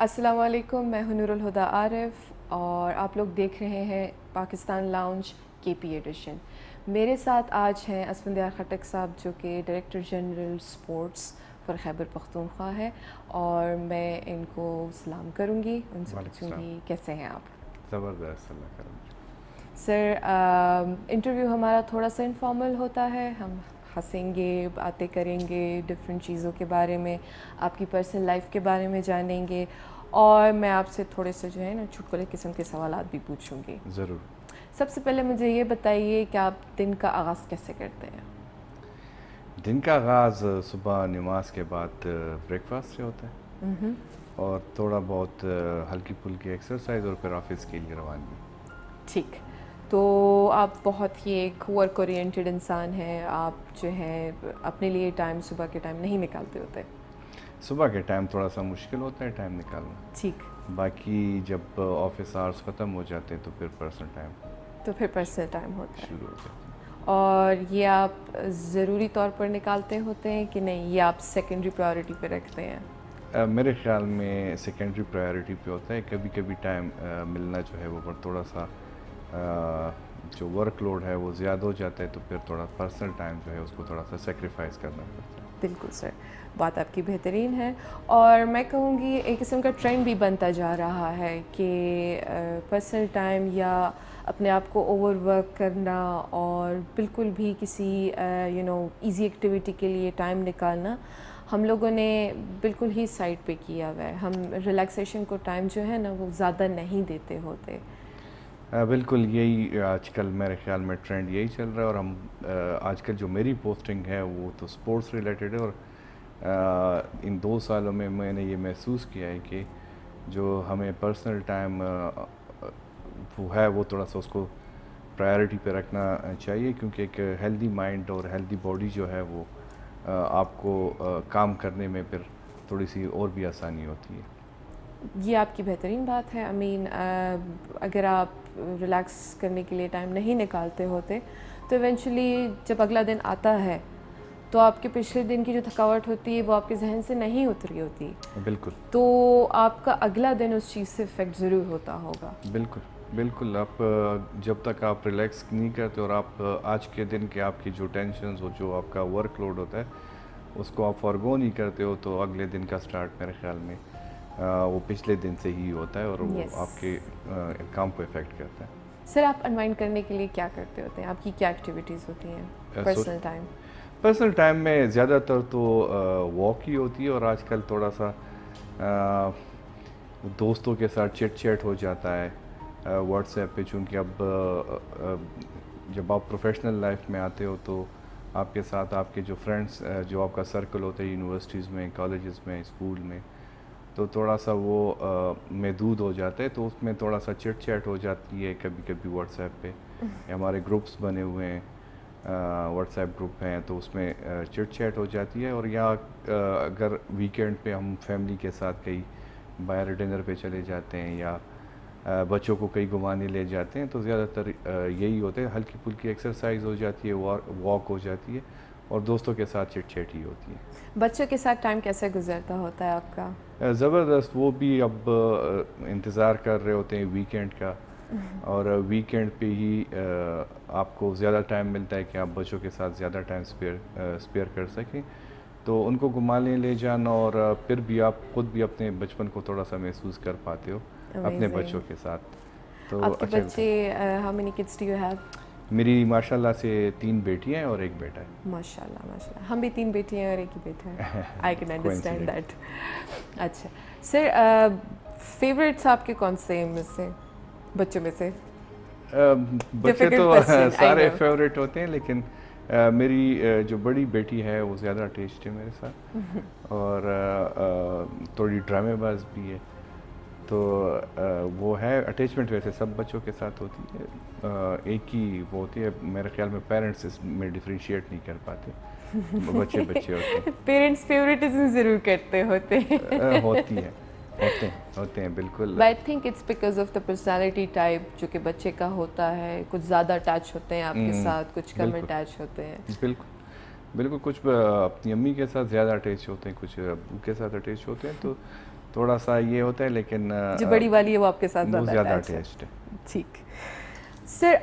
السلام علیکم، میں ہوں نور الہدا عارف اور آپ لوگ دیکھ رہے ہیں پاکستان لاؤنج کے پی ایڈیشن۔ میرے ساتھ آج ہیں اسفندیار خٹک صاحب جو کہ director general sports for Khyber Pakhtunkhwa ہے، اور میں ان کو سلام کروں گی، ان سے پوچھوں گی کیسے ہیں آپ۔ زبردست، اللہ کرم۔ سر، انٹرویو ہمارا تھوڑا سا انفارمل ہوتا ہے، ہم ہنسیں گے، باتیں کریں گے ڈفرینٹ چیزوں کے بارے میں، آپ کی پرسنل لائف کے بارے میں جانیں گے، اور میں آپ سے تھوڑے سے جو ہے نا چٹکلے قسم کے سوالات بھی پوچھوں گی۔ ضرور۔ سب سے پہلے مجھے یہ بتائیے کہ آپ دن کا آغاز کیسے کرتے ہیں؟ دن کا آغاز صبح نماز کے بعد بریک فاسٹ سے ہوتا ہے، اور تھوڑا بہت ہلکی پھلکی ایکسرسائز، اور پھر آفس کے لیے روانگی۔ ٹھیک، تو آپ بہت ہی ایک ورک اورینٹڈ انسان ہیں، آپ جو ہے اپنے لیے ٹائم صبح کے ٹائم نہیں نکالتے ہوتے؟ صبح کے ٹائم تھوڑا سا مشکل ہوتا ہے ٹائم نکالنا، ٹھیک، باقی جب آفس آورس ختم ہو جاتے ہیں تو پھر پرسنل ٹائم تو پھر پرسنل ٹائم ہوتا ہے، شروع ہو جاتا ہے۔ اور یہ آپ ضروری طور پر نکالتے ہوتے ہیں کہ نہیں، یہ آپ سیکنڈری پرائیورٹی پہ رکھتے ہیں؟ میرے خیال میں سیکنڈری پرائیورٹی پہ ہوتا ہے، کبھی کبھی ٹائم ملنا جو ہے وہ پر تھوڑا سا جو ورک لوڈ ہے وہ زیادہ ہو جاتا ہے، تو پھر تھوڑا پرسنل ٹائم جو ہے اس کو تھوڑا سا سیکریفائز کرنا پڑتا ہے۔ بالکل سر، بات آپ کی بہترین ہے، اور میں کہوں گی ایک قسم کا ٹرینڈ بھی بنتا جا رہا ہے کہ پرسنل ٹائم یا اپنے آپ کو اوور ورک کرنا اور بالکل بھی کسی ایزی ایکٹیویٹی کے لیے ٹائم نکالنا ہم لوگوں نے بالکل ہی سائڈ پہ کیا ہوا ہے، ہم ریلیکسیشن کو ٹائم جو ہے نا وہ زیادہ نہیں دیتے ہوتے۔ بالکل یہی آج کل میرے خیال میں ٹرینڈ یہی چل رہا ہے، اور ہم آج کل جو میری پوسٹنگ ہے وہ تو سپورٹس ریلیٹڈ ہے، اور ان 2 سالوں میں نے یہ محسوس کیا ہے کہ جو ہمیں پرسنل ٹائم وہ ہے وہ تھوڑا سا اس کو پرائیورٹی پہ رکھنا چاہیے، کیونکہ ایک ہیلدی مائنڈ اور ہیلدی باڈی جو ہے وہ آپ کو کام کرنے میں پھر تھوڑی سی اور بھی آسانی ہوتی ہے۔ یہ آپ کی بہترین بات ہے، اگر آپ ریلیکس کرنے کے لیے ٹائم نہیں نکالتے ہوتے تو ایونچولی جب اگلا دن آتا ہے تو آپ کے پچھلے دن کی جو تھکاوٹ ہوتی ہے وہ آپ کے ذہن سے نہیں اتری ہوتی، بالکل تو آپ کا اگلا دن اس چیز سے افیکٹ ضرور ہوتا ہوگا۔ بالکل بالکل، آپ جب تک آپ ریلیکس نہیں کرتے اور آپ آج کے دن کے آپ کی جو ٹینشنز ہو، جو آپ کا ورک لوڈ ہوتا ہے اس کو آپ فارگو نہیں کرتے ہو، تو اگلے دن کا سٹارٹ میرے خیال میں وہ پچھلے دن سے ہی ہوتا ہے، اور وہ یس آپ کے کام کو افیکٹ کرتا ہے۔ سر، آپ انوائنڈ کرنے کے لیے کیا کرتے ہوتے ہیں؟ آپ کی کیا ایکٹیویٹیز ہوتی ہیں پرسنل ٹائم؟ پرسنل ٹائم میں زیادہ تر تو واک ہی ہوتی ہے، اور آج کل تھوڑا سا دوستوں کے ساتھ چٹ چیٹ ہو جاتا ہے واٹس ایپ پہ، چونکہ اب جب آپ پروفیشنل لائف میں آتے ہو تو آپ کے ساتھ آپ کے جو فرینڈس جو آپ کا سرکل ہوتا ہے یونیورسٹیز میں، کالجز میں، اسکول میں، تو تھوڑا سا وہ محدود ہو جاتا ہے، تو اس میں تھوڑا سا چٹ چیٹ ہو جاتی ہے کبھی کبھی واٹس ایپ پہ، ہمارے گروپس بنے ہوئے ہیں، واٹس ایپ گروپ ہیں، تو اس میں چٹ چیٹ ہو جاتی ہے، اور یا اگر ویکینڈ پہ ہم فیملی کے ساتھ کہیں باہر ڈنر پہ چلے جاتے ہیں، یا بچوں کو کہیں گھمانے لے جاتے ہیں، تو زیادہ تر یہی ہوتا ہے، ہلکی پھلکی ایکسرسائز ہو جاتی ہے، واک ہو جاتی ہے، اور دوستوں کے ساتھ چٹ چیٹ ہی ہوتی ہے۔ بچوں کے ساتھ ٹائم کیسے گزرتا ہوتا ہے آپ کا؟ زبردست، وہ بھی اب انتظار کر رہے ہوتے ہیں ویکینڈ کا، اور ویکینڈ پہ ہی آپ کو زیادہ ٹائم ملتا ہے کہ آپ بچوں کے ساتھ زیادہ ٹائم اسپیئر کر سکیں، تو ان کو گھمانے لے جانا، اور پھر بھی آپ خود بھی اپنے بچپن کو تھوڑا سا محسوس کر پاتے ہو اپنے امیزنگ۔ بچوں کے ساتھ، تو آپ کے اچھا لگتا بچے ہے۔ How many kids do you have? میری ماشاء اللہ سے 3 بیٹیاں ہیں اور 1 بیٹا ہے۔ ماشاء اللہ ماشاء اللہ، ہم بھی 3 بیٹی ہیں اور 1 ہی بیٹا ہے، I can understand coincident. That. اچھا سر، فیوریٹس آپ کے کون سے ہیں میں سے، بچوں میں سے؟ بچے ڈیفیکلٹ تو کوسچن، آئی سارے نو۔ فیوریٹ ہوتے ہیں، لیکن میری جو بڑی بیٹی ہے وہ زیادہ اٹیچڈ ہے میرے ساتھ، اور تھوڑی ڈرامے باز بھی ہے، تو وہ ہے اٹیچمنٹ، ویسے سب بچوں کے ساتھ ہوتی ہے، ایک ہی وہ ہوتی ہے، میرے خیال میں پیرنٹس اس میں ڈفرینشیٹ نہیں کر پاتے، بچے بچے ہوتے پیرنٹس فیوریٹزم ضرور کرتے ہوتے ہیں۔ ہیں، ہوتے ہیں بالکل۔ I think it's because of the personality type جو کہ بچے کا ہوتا ہے، کچھ زیادہ اٹیچ ہوتے ہیں آپ کے ساتھ، کچھ کم بالکل اٹیچ ہوتے ہیں۔ بالکل بالکل، کچھ اپنی امی کے ساتھ زیادہ اٹیچ ہوتے ہیں، کچھ ابو کے ساتھ اٹیچ ہوتے ہیں، تو تھوڑا سا یہ ہوتا ہے، لیکن جو بڑی والی ہے وہ آپ کے ساتھ بہت زیادہ زیادہ اٹیچ ہے. اٹیچڈ ہے. ٹھیک. سر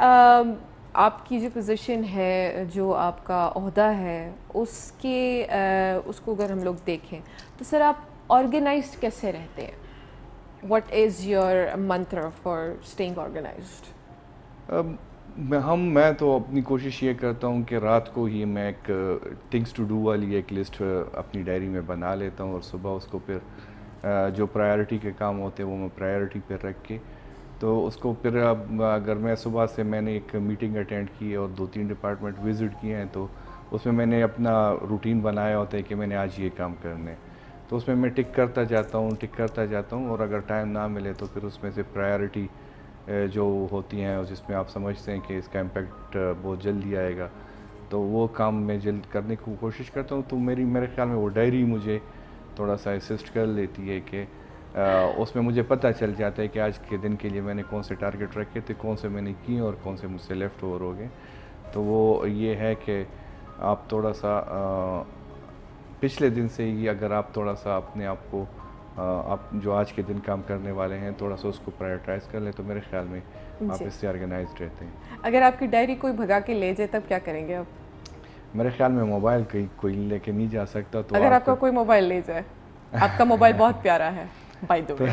آپ کی جو پوزیشن ہے، جو آپ کا عہدہ ہے، اس کو اگر ہم لوگ دیکھیں تو سر آپ آرگنائزڈ کیسے رہتے ہیں؟ واٹ از یور منتر فار اسٹیئنگ آرگنائزڈ؟ میں تو اپنی کوشش یہ کرتا ہوں کہ رات کو ہی میں ایک تھنگس ٹو ڈو والی ایک لسٹ اپنی ڈائری میں بنا لیتا ہوں، اور صبح اس کو پھر جو پرائیورٹی کے کام ہوتے ہیں وہ میں پرائیورٹی پہ رکھ کے، تو اس کو پھر اب اگر میں صبح سے میں نے ایک میٹنگ اٹینڈ کی اور 2-3 ڈپارٹمنٹ وزٹ کیے ہیں، تو اس میں نے اپنا روٹین بنایا ہوتا ہے کہ میں نے آج یہ کام کرنے، تو اس میں ٹک کرتا جاتا ہوں، اور اگر ٹائم نہ ملے تو پھر اس میں سے پرائیورٹی جو ہوتی ہیں جس میں آپ سمجھتے ہیں کہ اس کا امپیکٹ بہت جلدی آئے گا، تو وہ کام میں جلد کرنے کی کوشش کرتا ہوں. تو میرے خیال میں وہ ڈائری مجھے تھوڑا سا اسسٹ کر لیتی ہے کہ اس میں مجھے پتہ چل جاتا ہے کہ آج کے دن کے لیے میں نے کون سے ٹارگٹ رکھے تھے، کون سے میں نے کیے اور کون سے مجھ سے لیفٹ اوور ہو گئے. تو وہ یہ ہے کہ آپ تھوڑا سا پچھلے دن سے ہی اگر آپ تھوڑا سا اپنے آپ کو آپ جو آج کے دن کام کرنے والے ہیں تھوڑا سا اس کو پرائیورٹائز کر لیں، تو میرے خیال میں آپ اس سے آرگنائزڈ رہتے ہیں. اگر آپ کی ڈائری کوئی بھگا کے لے جائے تب کیا کریں گے آپ؟ میرے خیال میں موبائل کوئی لے کے نہیں جا سکتا. تو اگر آپ کا کوئی موبائل لے جائے، آپ کا موبائل بہت پیارا ہے بائی دا وے،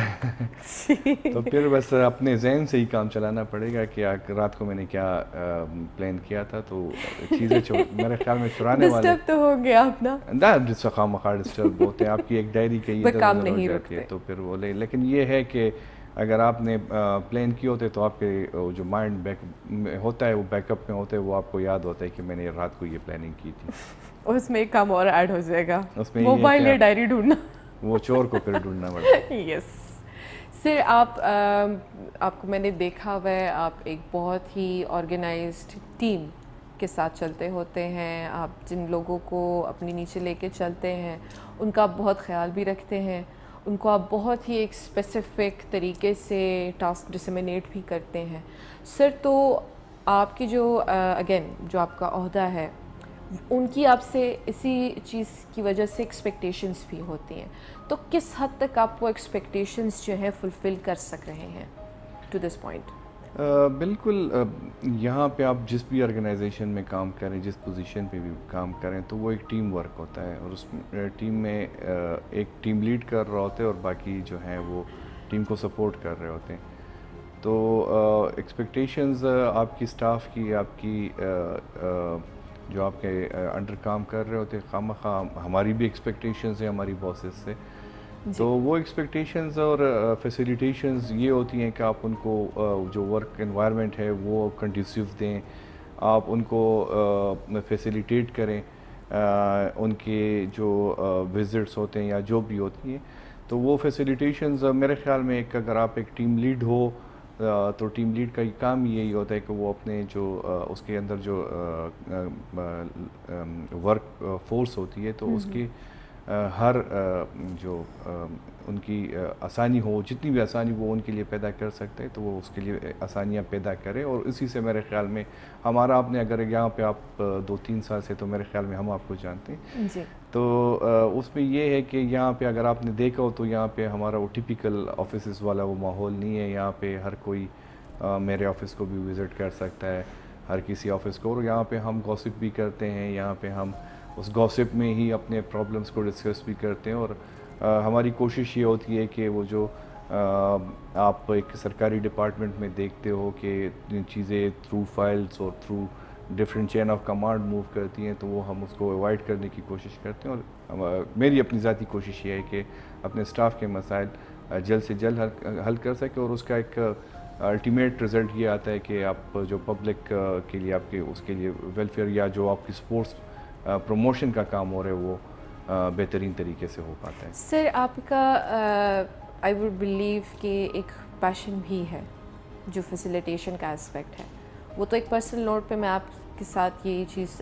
تو پھر بس اپنے ذہن سے ہی کام چلانا پڑے گا کہ رات کو میں نے کیا پلان کیا تھا. تو چیزیں میرے خیال میں چرانے والے ڈسٹرب تو ہو گیا آپ نا، خواہ مخواہ ڈسٹرب ہوتے ہیں. آپ کی ایک ڈائری کہیں ادھر ادھر ہو جاتی ہے تو پھر وہ لیکن یہ ہے کہ اگر آپ نے پلان کیے ہوتے تو آپ کے جو مائنڈ بیک ہوتا ہے وہ بیک اپ میں ہوتا ہے، وہ آپ کو یاد ہوتا ہے کہ میں نے رات کو یہ پلاننگ کی تھی. اس میں ایک کام اور ایڈ ہو جائے گا، اس میں موبائل یا ڈائری ڈھونڈنا، وہ چور کو پھر ڈھونڈنا پڑتا ہے. یس. سر آپ کو میں نے دیکھا ہوا ہے، آپ ایک بہت ہی آرگنائزڈ ٹیم کے ساتھ چلتے ہوتے ہیں. آپ جن لوگوں کو اپنے نیچے لے کے چلتے ہیں ان کا آپ بہت خیال بھی رکھتے ہیں، ان کو آپ بہت ہی ایک اسپیسیفک طریقے سے ٹاسک ڈسیمنیٹ بھی کرتے ہیں. سر تو آپ کی جو اگین جو آپ کا عہدہ ہے، ان کی آپ سے اسی چیز کی وجہ سے ایکسپیکٹیشنز بھی ہوتی ہیں، تو کس حد تک آپ وہ ایکسپیکٹیشنز جو ہیں فلفل کر سک رہے ہیں ٹو دس پوائنٹ؟ بالکل. یہاں پہ آپ جس بھی آرگنائزیشن میں کام کریں، جس پوزیشن پہ بھی کام کریں، تو وہ ایک ٹیم ورک ہوتا ہے، اور اس ٹیم میں ایک ٹیم لیڈ کر رہا ہوتا ہے اور باقی جو ہیں وہ ٹیم کو سپورٹ کر رہے ہوتے ہیں. تو ایکسپیکٹیشنز آپ کی اسٹاف کی، آپ کی جو آپ کے انڈر کام کر رہے ہوتے ہیں، خواہ ہماری بھی ایکسپیکٹیشنز ہیں ہماری باسز سے. تو وہ ایکسپیکٹیشنز اور فیسیلیٹیشنز یہ ہوتی ہیں کہ آپ ان کو جو ورک انوائرمنٹ ہے وہ کنڈیسیو دیں، آپ ان کو فیسیلیٹیٹ کریں، ان کے جو وزٹس ہوتے ہیں یا جو بھی ہوتی ہیں. تو وہ فیسیلیٹیشنز میرے خیال میں اگر آپ ایک ٹیم لیڈ ہو تو ٹیم لیڈ کا کام یہی ہوتا ہے کہ وہ اپنے جو اس کے اندر جو ورک فورس ہوتی ہے تو اس کی ہر جو ان کی آسانی ہو، جتنی بھی آسانی وہ ان کے لیے پیدا کر سکتے ہیں تو وہ اس کے لیے آسانیاں پیدا کرے. اور اسی سے میرے خیال میں ہمارا آپ نے اگر یہاں پہ آپ 2-3 سال سے، تو میرے خیال میں ہم آپ کو جانتے ہیں جی. تو اس میں یہ ہے کہ یہاں پہ اگر آپ نے دیکھا ہو تو یہاں پہ ہمارا وہ ٹپیکل آفیسز والا وہ ماحول نہیں ہے. یہاں پہ ہر کوئی میرے آفس کو بھی وزٹ کر سکتا ہے، ہر کسی آفس کو، اور یہاں پہ ہم گوسپ بھی کرتے ہیں. یہاں پہ ہم اس گوسپ میں ہی اپنے پرابلمس کو ڈسکس بھی کرتے ہیں. اور ہماری کوشش یہ ہوتی ہے کہ وہ جو آپ ایک سرکاری ڈپارٹمنٹ میں دیکھتے ہو کہ چیزیں تھرو فائلز اور through different chain of command move کرتی ہیں، تو وہ ہم اس کو اوائڈ کرنے کی کوشش کرتے ہیں. اور میری اپنی ذاتی کوشش یہ ہے کہ اپنے اسٹاف کے مسائل جلد سے جلد حل کر سکے. اور اس کا ایک الٹیمیٹ رزلٹ یہ آتا ہے کہ آپ جو پبلک کے لیے آپ کے اس کے لیے ویلفیئر یا جو آپ کی سپورٹس پروموشن کا کام ہو رہا ہے وہ بہترین طریقے سے ہو پاتا ہے. سر آپ کا آئی وڈ بلیو کہ ایک پیشن بھی ہے جو فیسیلیٹیشن کا اسپیکٹ ہے، وہ تو ایک پرسنل نوٹ پہ میں آپ کے ساتھ یہ چیز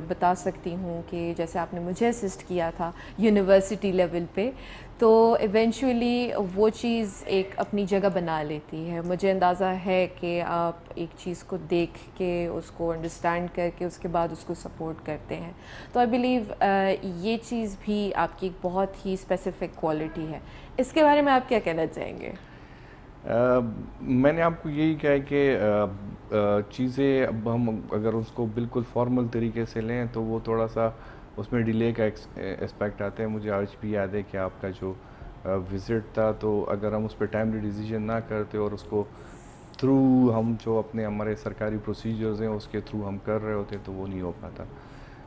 بتا سکتی ہوں کہ جیسے آپ نے مجھے اسسٹ کیا تھا یونیورسٹی لیول پہ، تو ایونچولی وہ چیز ایک اپنی جگہ بنا لیتی ہے. مجھے اندازہ ہے کہ آپ ایک چیز کو دیکھ کے اس کو انڈرسٹینڈ کر کے اس کے بعد اس کو سپورٹ کرتے ہیں. تو آئی بلیو یہ چیز بھی آپ کی ایک بہت ہی اسپیسیفک کوالٹی ہے. اس کے بارے میں آپ کیا کہنا چاہیں گے؟ میں نے آپ کو یہی کہا کہ چیزیں اب ہم اگر اس کو بالکل فارمل طریقے سے لیں تو وہ تھوڑا سا اس میں ڈیلے کا اسپیکٹ آتا ہے. مجھے آج بھی یاد ہے کہ آپ کا جو وزٹ تھا تو اگر ہم اس پہ ٹائملی ڈیسیجن نہ کرتے اور اس کو تھرو ہم جو ہمارے سرکاری پروسیجرز ہیں اس کے تھرو ہم کر رہے ہوتے تو وہ نہیں ہو پاتا.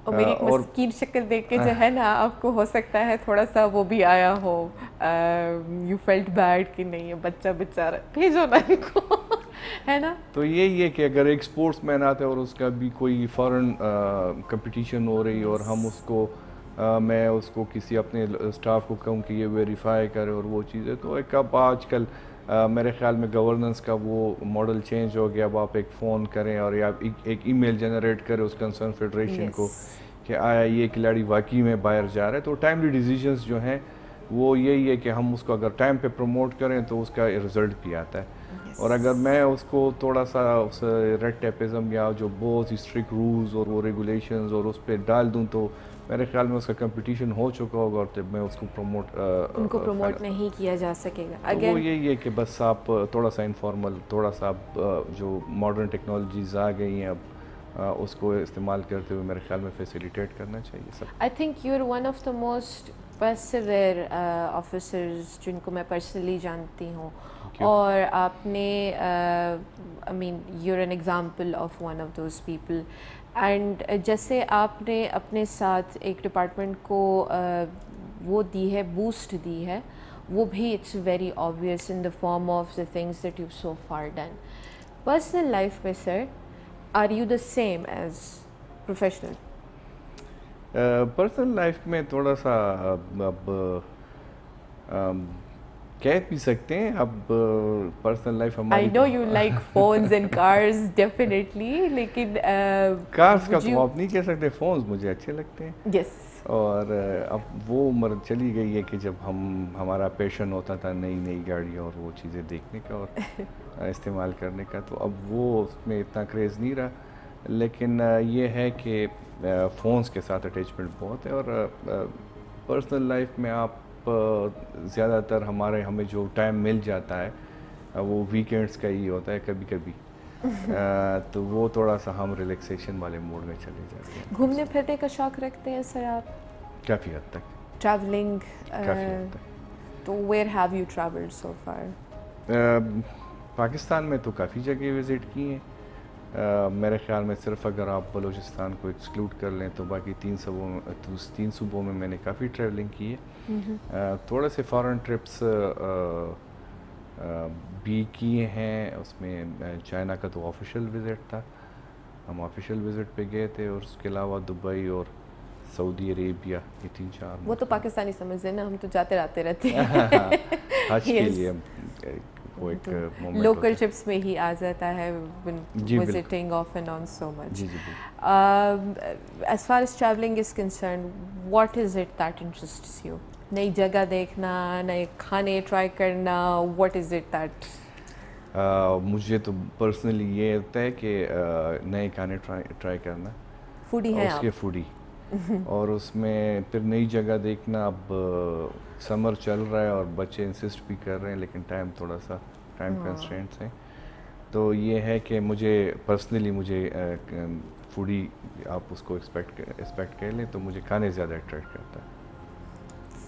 اور میری ایک اور مسکین شکل دیکھ کے جو ہے نا آپ کو ہو سکتا ہے تھوڑا سا وہ بھی آیا ہو، یو فیلٹ بیڈ کہ نہیں یہ بچہ بیچارہ بھیجو نا ان کو، ہے نا. تو یہی ہے کہ اگر ایک اسپورٹس مین آتا ہے اور اس کا بھی کوئی فارن کمپٹیشن ہو رہی اور ہم اس کو میں اس کو کسی اپنے اسٹاف کو کہوں کہ یہ ویریفائی کرے اور وہ چیزیں، تو ایک اب آج کل میرے خیال میں گورننس کا وہ ماڈل چینج ہو گیا. اب آپ ایک فون کریں اور یا ایک ای میل جنریٹ کرے اس کنسرن فیڈریشن کو کہ آیا یہ کھلاڑی واقعی میں باہر جا رہا ہے. تو ٹائملی ڈیسیجنس جو ہیں وہ یہی ہے کہ ہم اس کو اگر ٹائم پہ پروموٹ کریں تو اس کا رزلٹ بھی آتا ہے. اور اگر میں اس کو تھوڑا سا اس ریڈ ٹیپزم یا جو بہت ہی اسٹرکٹ رولز اور وہ ریگولیشنز اور اس پہ ڈال دوں تو میرے خیال میں اس کا کمپٹیشن ہو چکا ہوگا اور میں اس کو ان کو پروموٹ نہیں کیا جا سکے گا. تو وہ یہی ہے کہ بس آپ تھوڑا سا انفارمل، تھوڑا سا آپ جو ماڈرن ٹیکنالوجیز آ گئی ہیں اب اس کو استعمال کرتے ہوئے میرے خیال میں فیسیلیٹیٹ کرنا چاہیے سب. I think you are one of the most persevere officers جن کو میں پرسنلی جانتی ہوں، اور آپ نے I mean you are an example of one of those people. And جیسے آپ نے اپنے ساتھ ایک ڈپارٹمنٹ کو وہ دی ہے، بوسٹ دی ہے، وہ بھی it's very obvious in the form of the things that you so far done. Personal life میں sir are you the same as professional? Personal life میں تھوڑا سا اب کہہ بھی سکتے ہیں اب پرسنل لائف ہماری، I know you like phones and cars definitely, لیکن کارز کا تو آپ نہیں کہہ سکتے، فونز مجھے اچھے لگتے ہیں. یس. اور اب وہ عمر چلی گئی ہے کہ جب ہمارا پیشن ہوتا تھا نئی نئی گاڑیاں اور وہ چیزیں دیکھنے کا اور استعمال کرنے کا، تو اب وہ اس میں اتنا کریز نہیں رہا. لیکن یہ ہے کہ فونز کے ساتھ اٹیچمنٹ بہت ہے. اور پرسنل لائف میں آپ زیادہ تر ہمیں جو ٹائم مل جاتا ہے وہ ویکینڈس کا ہی ہوتا ہے کبھی کبھی، تو وہ تھوڑا سا ہم ریلیکسیشن والے موڈ میں چلے جاتے ہیں. گھومنے پھرنے کا شوق رکھتے ہیں سر آپ؟ کافی حد تک. ٹریولنگ؟ کافی حد تک. تو where have you travelled so for? Pakistan میں تو کافی جگہ وزٹ کی ہیں. میرے خیال میں صرف اگر آپ بلوچستان کو ایکسکلوڈ کر لیں تو باقی تین صوبوں میں میں نے کافی ٹریولنگ کی ہے. تھوڑے سے فارن ٹرپس بھی کیے ہیں. اس میں چائنا کا تو آفیشیل وزٹ تھا، ہم آفیشیل وزٹ پہ گئے تھے. اور اس کے علاوہ دبئی اور سعودی عربیہ، یہ 3-4. وہ تو پاکستانی سمجھتے ہیں نا، ہم تو جاتے رہتے ہیں حج کے لیے. وہ ایک لوکل ٹرپس میں ہی آ جاتا ہے visiting of and on so much. As far as travelling is concern, what is it that interests you? نئی جگہ دیکھنا، نئے کھانے ٹرائی کرنا، واٹ از اٹ دیٹ؟ مجھے تو پرسنلی یہ ہوتا ہے کہ نئے کھانے ٹرائی کرنا. فوڈی ہیں اس کے فوڈی اور اس میں پھر نئی جگہ دیکھنا. اب سمر چل رہا ہے اور بچے انسسٹ بھی کر رہے ہیں لیکن تھوڑا سا ٹائم کنسٹرینٹس ہیں. تو یہ ہے کہ مجھے پرسنلی فوڈی آپ اس کو ایکسپیکٹ کر لیں تو مجھے کھانے زیادہ اٹریکٹ کرتا ہے.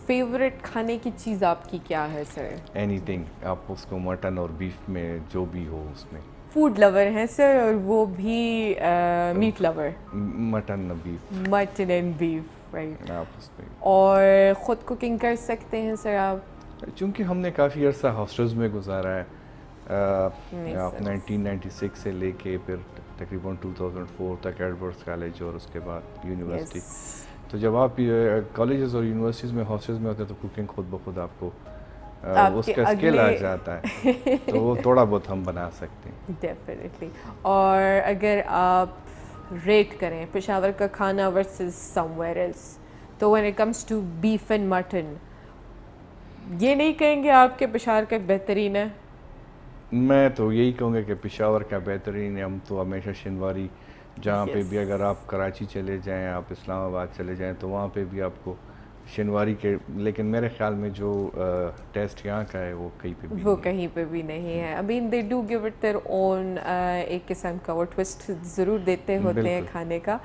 فیوریٹ کھانے کی چیز آپ کی کیا ہے سر؟ اینی تھنگ، آپ اس کو مٹن اور بیف میں جو بھی ہو اس میں. فوڈ لور ہیں سر، اور وہ بھی meat lover? Mutton beef. Mutton and beef, right. آپ اس پہ اور خود کوکنگ کر سکتے ہیں سر آپ؟ چونکہ ہم نے کافی عرصہ ہاسٹلز میں گزارا ہے. آپ 1996 سے لے کے پھر تقریباً 2004 تک ایڈورڈس کالج اور اس کے بعد یونیورسٹی. تو جب آپ کالجز اور یونیورسٹیز میں ہاسٹلز میں ہوتے ہیں تو کوکنگ خود بخود آپ کو آپ اس کے کا اسکل آ اگلے جاتا ہے تو وہ تھوڑا بہت ہم بنا سکتے ہیں. ڈیفینیٹلی. اور اگر آپ ریٹ کریں پشاور کا کھانا ورسز سم ویئر ایلس, تو when it comes to beef and mutton, یہ نہیں کہیں گے آپ کے پشاور کا بہترین ہے؟ میں تو یہی کہوں گا کہ پشاور کا بہترین ہے. ہم تو ہمیشہ شنواری, جہاں پہ بھی اگر آپ کراچی چلے جائیں, آپ اسلام آباد چلے جائیں, تو وہاں پہ بھی آپ کو شنواری کے, لیکن میرے خیال میں جو ٹیسٹ یہاں کا ہے وہ کہیں پہ بھی وہ نہیں کہیں پہ بھی نہیں ہے. I mean they do give it their own ایک قسم کا وہ ٹوسٹ ضرور دیتے ہوتے ہیں کھانے کا,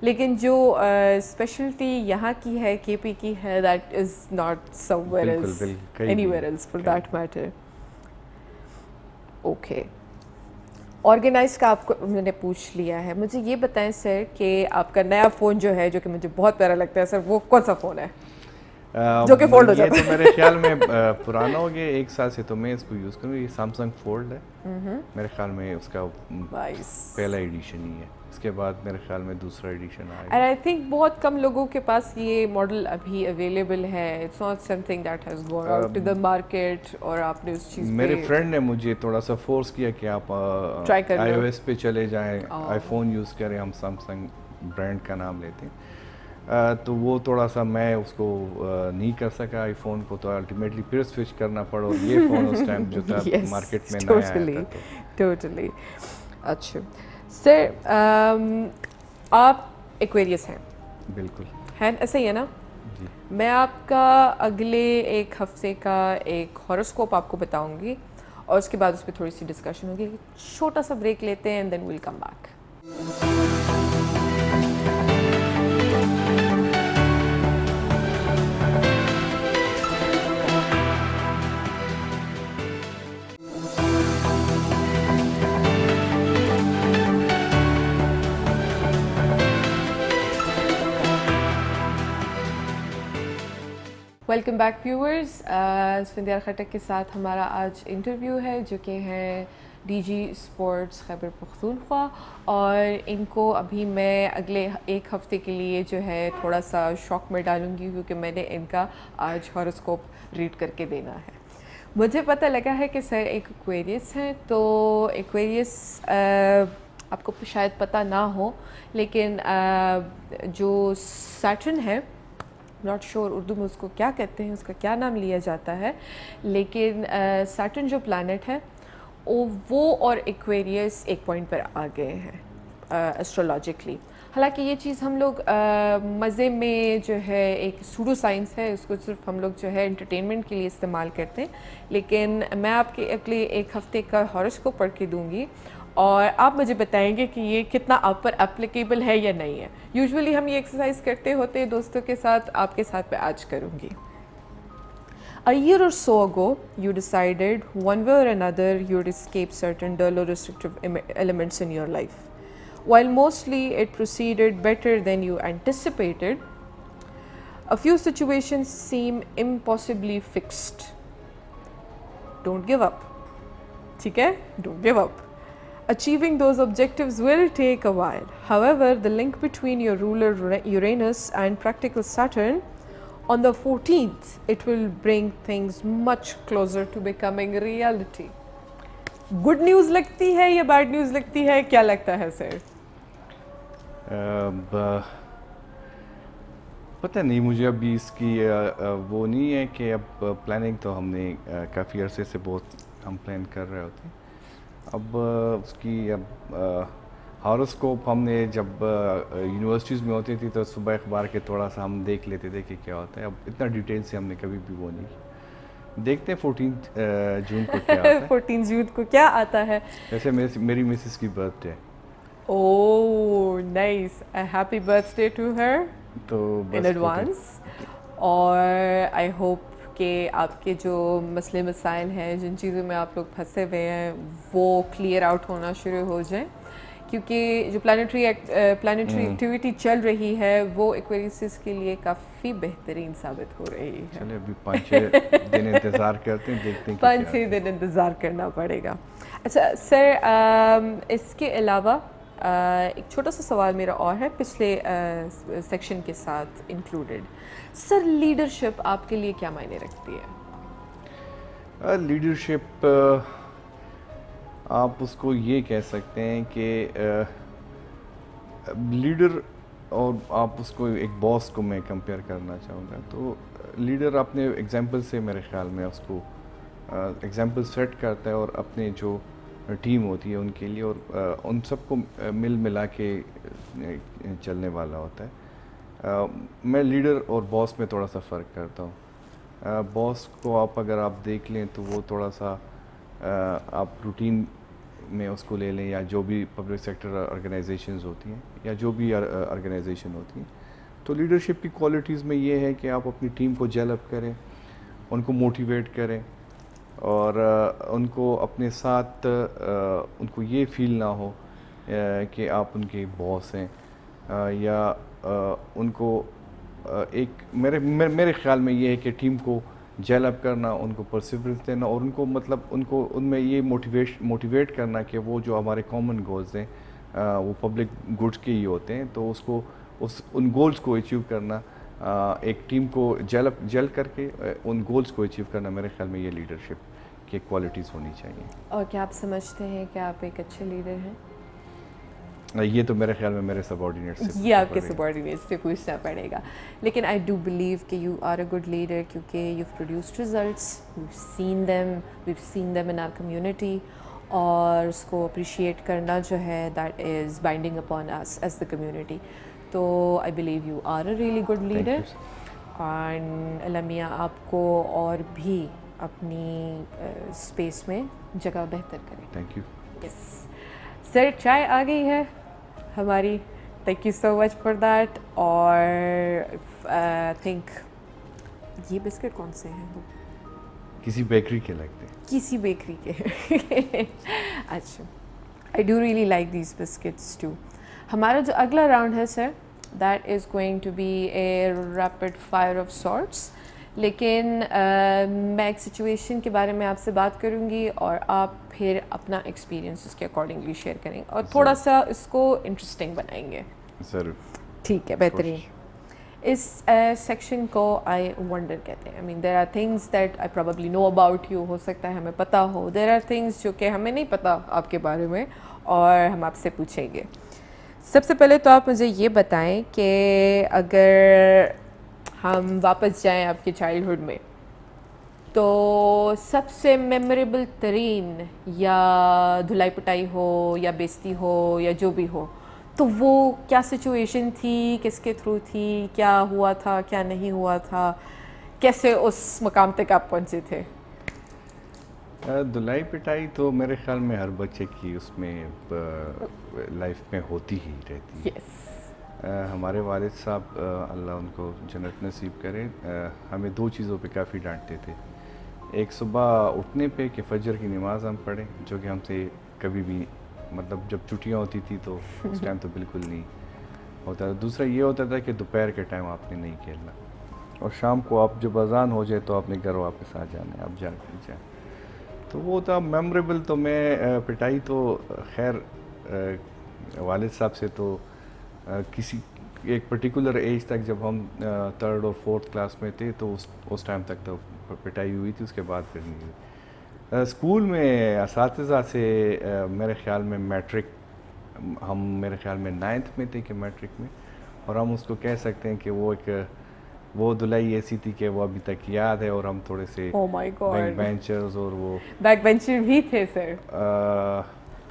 لیکن جو اسپیشلٹی یہاں کی ہے, کے پی کی ہے, that is not somewhere else, anywhere else for that matter. Okay, organise کا آپ کو میں نے پوچھ لیا ہے. مجھے یہ بتائیں سر کہ آپ کا نیا فون جو ہے, جو کہ مجھے بہت پیارا لگتا ہے سر, وہ کون سا فون ہے جو کہ فولڈ ہو یہ جاتا تو میرے خیال میں پرانا ہو گیا, 1 سال سے تو میں اس کو یوز کروں. یہ سیمسنگ فولڈ ہے, میرے خیال میں اس کا پہلا ایڈیشن ہی ہے. اس کے بعد میرے خیال میں دوسرا ایڈیشن آئے گا. اینڈ آئی تھنک بہت کم لوگوں کے پاس یہ ماڈل ابھی اویلیبل ہے. It's not something that has gone out to the market, اور آپ نے اس چیز پہ میرے فرینڈ نے مجھے تھوڑا سا فورس کیا کہ آپ آئی او ایس پہ چلے جائیں, آئی فون یوز کریں. ہم سیمسنگ برانڈ کا نام لیتے ہیں, تو وہ تھوڑا سا میں اس کو نہیں کر سکا آئی فون کو, تو الٹیمیٹلی پھر سوئچ کرنا پڑا. اور یہ فون اس ٹائم جو تھا مارکیٹ میں نیا آیا تھا. ٹوٹلی. اچھا سر, آپ ایکویریس ہیں؟ بالکل ہے, ایسا ہی ہے نا؟ جی. میں آپ کا اگلے 1 ہفتے کا ایک ہاروسکوپ آپ کو بتاؤں گی, اور اس کے بعد اس پہ تھوڑی سی ڈسکشن ہوگی. چھوٹا سا بریک لیتے ہیں, and then we'll come back. Welcome back viewers. Asfandyar Khattak کے ساتھ ہمارا آج انٹرویو ہے, جو کہ ہیں D G sports Khyber Pakhtunkhwa, اور ان کو ابھی میں اگلے 1 ہفتے کے لیے جو ہے تھوڑا سا شوق میں ڈالوں گی, کیونکہ میں نے ان کا آج ہاروسکوپ ریڈ کر کے دینا ہے. مجھے پتہ لگا ہے کہ سر ایک ایکویریس ہیں, تو ایکویریس آپ کو شاید پتہ نہ ہو, لیکن جو سیٹرن ہے, ناٹ شیور اردو میں اس کو کیا کہتے ہیں, اس کا کیا نام لیا جاتا ہے, لیکن سیٹرن جو پلانٹ ہے وہ اور ایکویریس ایک پوائنٹ پر آ گئے ہیں ایسٹرولوجیکلی. حالانکہ یہ چیز ہم لوگ مزے میں جو ہے ایک سوڈو سائنس ہے, اس کو صرف ہم لوگ جو ہے انٹرٹینمنٹ کے لیے استعمال کرتے ہیں. لیکن میں آپ کے اگلے 1 ہفتے کا ہاروسکوپ پڑھ کے دوں گی, اور آپ مجھے بتائیں گے کہ یہ کتنا آپ پر اپلیکیبل ہے یا نہیں ہے. یوزولی ہم یہ ایکسرسائز کرتے ہوتے ہیں دوستوں کے ساتھ, آپ کے ساتھ میں آج کروں گی. A year or so ago, you decided one way or another you would escape certain dull or restrictive elements in your life. While mostly it proceeded better than you anticipated, a few situations seem impossibly fixed. Don't give up. ٹھیک ہے, don't give up. Achieving those objectives will take a while. However, the link between your ruler Uranus and practical Saturn, on the 14th, it will bring things much closer to becoming reality. Good news لگتی ہے یا bad news لگتی ہے, کیا لگتا ہے سر؟ پتہ نہیں مجھے ابھی اس کی وہ نہیں ہے کہ اب پلاننگ تو ہم نے کافی عرصے سے بہت ہم پلان کر رہے ہوتے ہیں. اب اس کی اب ہاروسکوپ ہم نے جب یونیورسٹیز میں ہوتی تھی تو صبح اخبار کے تھوڑا سا ہم دیکھ لیتے تھے کہ کیا ہوتا ہے. اب اتنا ڈیٹیل سے ہم نے کبھی بھی وہ نہیں کی. دیکھتے ہیں 14 جون کو کیا آتا ہے. 14 جون کو کیا آتا ہے؟ ویسے میری مسز کی birthday. Oh nice, happy birthday to her in advance. اور آئی ہوپ کہ آپ کے جو مسئلے مسائل ہیں, جن چیزوں میں آپ لوگ پھنسے ہوئے ہیں, وہ کلیئر آؤٹ ہونا شروع ہو جائیں, کیونکہ جو پلانیٹری ایکٹیویٹی چل رہی ہے وہ ایکویریسز کے لیے کافی بہترین ثابت ہو رہی ہے. چلے ابھی 5-6 دن انتظار کرتے ہیں, دیکھتے ہیں 5-6 دن انتظار کرنا پڑے گا. اچھا سر, اس کے علاوہ ایک چھوٹا سا سوال میرا اور ہے پچھلے سیکشن کے ساتھ انکلوڈیڈ. سر لیڈرشپ آپ کے لیے کیا معنی رکھتی ہے؟ لیڈرشپ آپ اس کو یہ کہہ سکتے ہیں کہ لیڈر، اور آپ اس کو ایک باس کو میں کمپیئر کرنا چاہوں گا، تو لیڈر اپنے ایگزامپل سے میرے خیال میں اس کو ایگزامپل سیٹ کرتا ہے، اور اپنے جو ٹیم ہوتی ہے ان کے لیے، اور ان سب کو مل ملا کے چلنے والا ہوتا ہے۔ میں لیڈر اور باس میں تھوڑا سا فرق کرتا ہوں۔ باس کو اگر آپ دیکھ لیں تو وہ تھوڑا سا آپ روٹین میں اس کو لے لیں، یا جو بھی پبلک سیکٹر آرگنائزیشنز ہوتی ہیں یا جو بھی آرگنائزیشن ہوتی ہیں، تو لیڈرشپ کی کوالٹیز میں یہ ہے کہ آپ اپنی ٹیم کو جیل اپ کریں، ان کو موٹیویٹ کریں، اور ان کو اپنے ساتھ ان کو یہ فیل نہ ہو کہ آپ ان کے باس ہیں، یا ان کو ایک میرے خیال میں یہ ہے کہ ٹیم کو جیل اپ کرنا، ان کو پرسیورنس دینا، اور ان کو مطلب ان میں یہ موٹیویٹ کرنا کہ وہ جو ہمارے کامن گولز ہیں وہ پبلک گڈس کے ہی ہوتے ہیں، تو ان گولز کو اچیو کرنا، ایک ٹیم کو جیل کر کے ان گولز کو اچیو کرنا، میرے خیال میں یہ لیڈرشپ کی کوالٹیز ہونی چاہیے۔ اور کیا آپ سمجھتے ہیں کہ آپ ایک اچھے لیڈر ہیں؟ یہ تو میرے خیال میں میرے سبارڈینیٹ سے یہ آپ کے سبارڈینیٹ سے پوچھنا پڑے گا، لیکن آئی ڈو بلیو کہ you are a good leader, کیونکہ you produced results, we've seen them in our community, اور اس کو اپریشیٹ کرنا جو ہے that is binding upon us as the community. تو I believe you are a really good leader, and اللہ میاں آپ کو اور بھی اپنی اسپیس میں جگہ بہتر کریں۔ Thank you. یس سر، چائے آ گئی ہے ہماری، thank you so much for that. اور تھنک یہ بسکٹ کون سے ہیں؟ کسی بیکری کے لگتے ہیں، کسی بیکری کے۔ اچھا، I do really like these biscuits too. ہمارا جو اگلا راؤنڈ ہے sir, that is going to be a rapid fire of sorts, لیکن میں ایک سچویشن کے بارے میں آپ سے بات کروں گی، اور آپ پھر اپنا ایکسپیرینس اس کے اکارڈنگلی شیئر کریں گے، اور تھوڑا سا اس کو انٹرسٹنگ بنائیں گے۔ ضرور۔ ٹھیک ہے، بہترین۔ اس سیکشن کو آئی ونڈر کہتے ہیں۔ I mean there are things that I probably know about you, ہو سکتا ہے ہمیں پتہ ہو، دیر آر تھنگس جو کہ ہمیں نہیں پتہ آپ کے بارے میں، اور ہم آپ سے پوچھیں گے۔ سب سے پہلے تو آپ مجھے یہ بتائیں کہ اگر ہم واپس جائیں آپ کے چائلڈہڈ میں، تو سب سے میموریبل ترین، یا دھلائی پٹائی ہو یا بیزتی ہو یا جو بھی ہو، تو وہ کیا سچویشن تھی، کس کے تھرو تھی، کیا ہوا تھا، کیا نہیں ہوا تھا، کیسے اس مقام تک آپ پہنچے تھے؟ دھلائی پٹائی تو میرے خیال میں ہر بچے کی اس میں لائف میں ہوتی ہی رہتی ہے۔ یس۔ ہمارے والد صاحب اللہ ان کو جنت نصیب کرے، ہمیں دو چیزوں پہ کافی ڈانٹتے تھے۔ ایک صبح اٹھنے پہ کہ فجر کی نماز ہم پڑھیں، جو کہ ہم سے کبھی بھی مطلب جب چھٹیاں ہوتی تھی تو اس ٹائم تو بالکل نہیں ہوتا تھا۔ دوسرا یہ ہوتا تھا کہ دوپہر کے ٹائم آپ نے نہیں کھیلنا، اور شام کو آپ جب اذان ہو جائے تو اپنے گھر واپس آ جانا ہے، آپ جا کے جائیں۔ تو وہ تھا میموریبل۔ تو میں پٹائی تو خیر والد صاحب سے تو کسی ایک پرٹیکولر ایج تک، جب ہم 3rd اور 4th کلاس میں تھے تو اس ٹائم تک تو پٹائی ہوئی تھی، اس کے بعد پھر نہیں ہوئی۔ اسکول میں اساتذہ سے میرے خیال میں میرے خیال میں 9th میں تھے کہ میٹرک میں، اور ہم اس کو کہہ سکتے ہیں کہ وہ دھلائی ایسی تھی کہ وہ ابھی تک یاد ہے، اور ہم تھوڑے سے بیک بینچرز، اور وہ بیک بینچر بھی تھے سر؟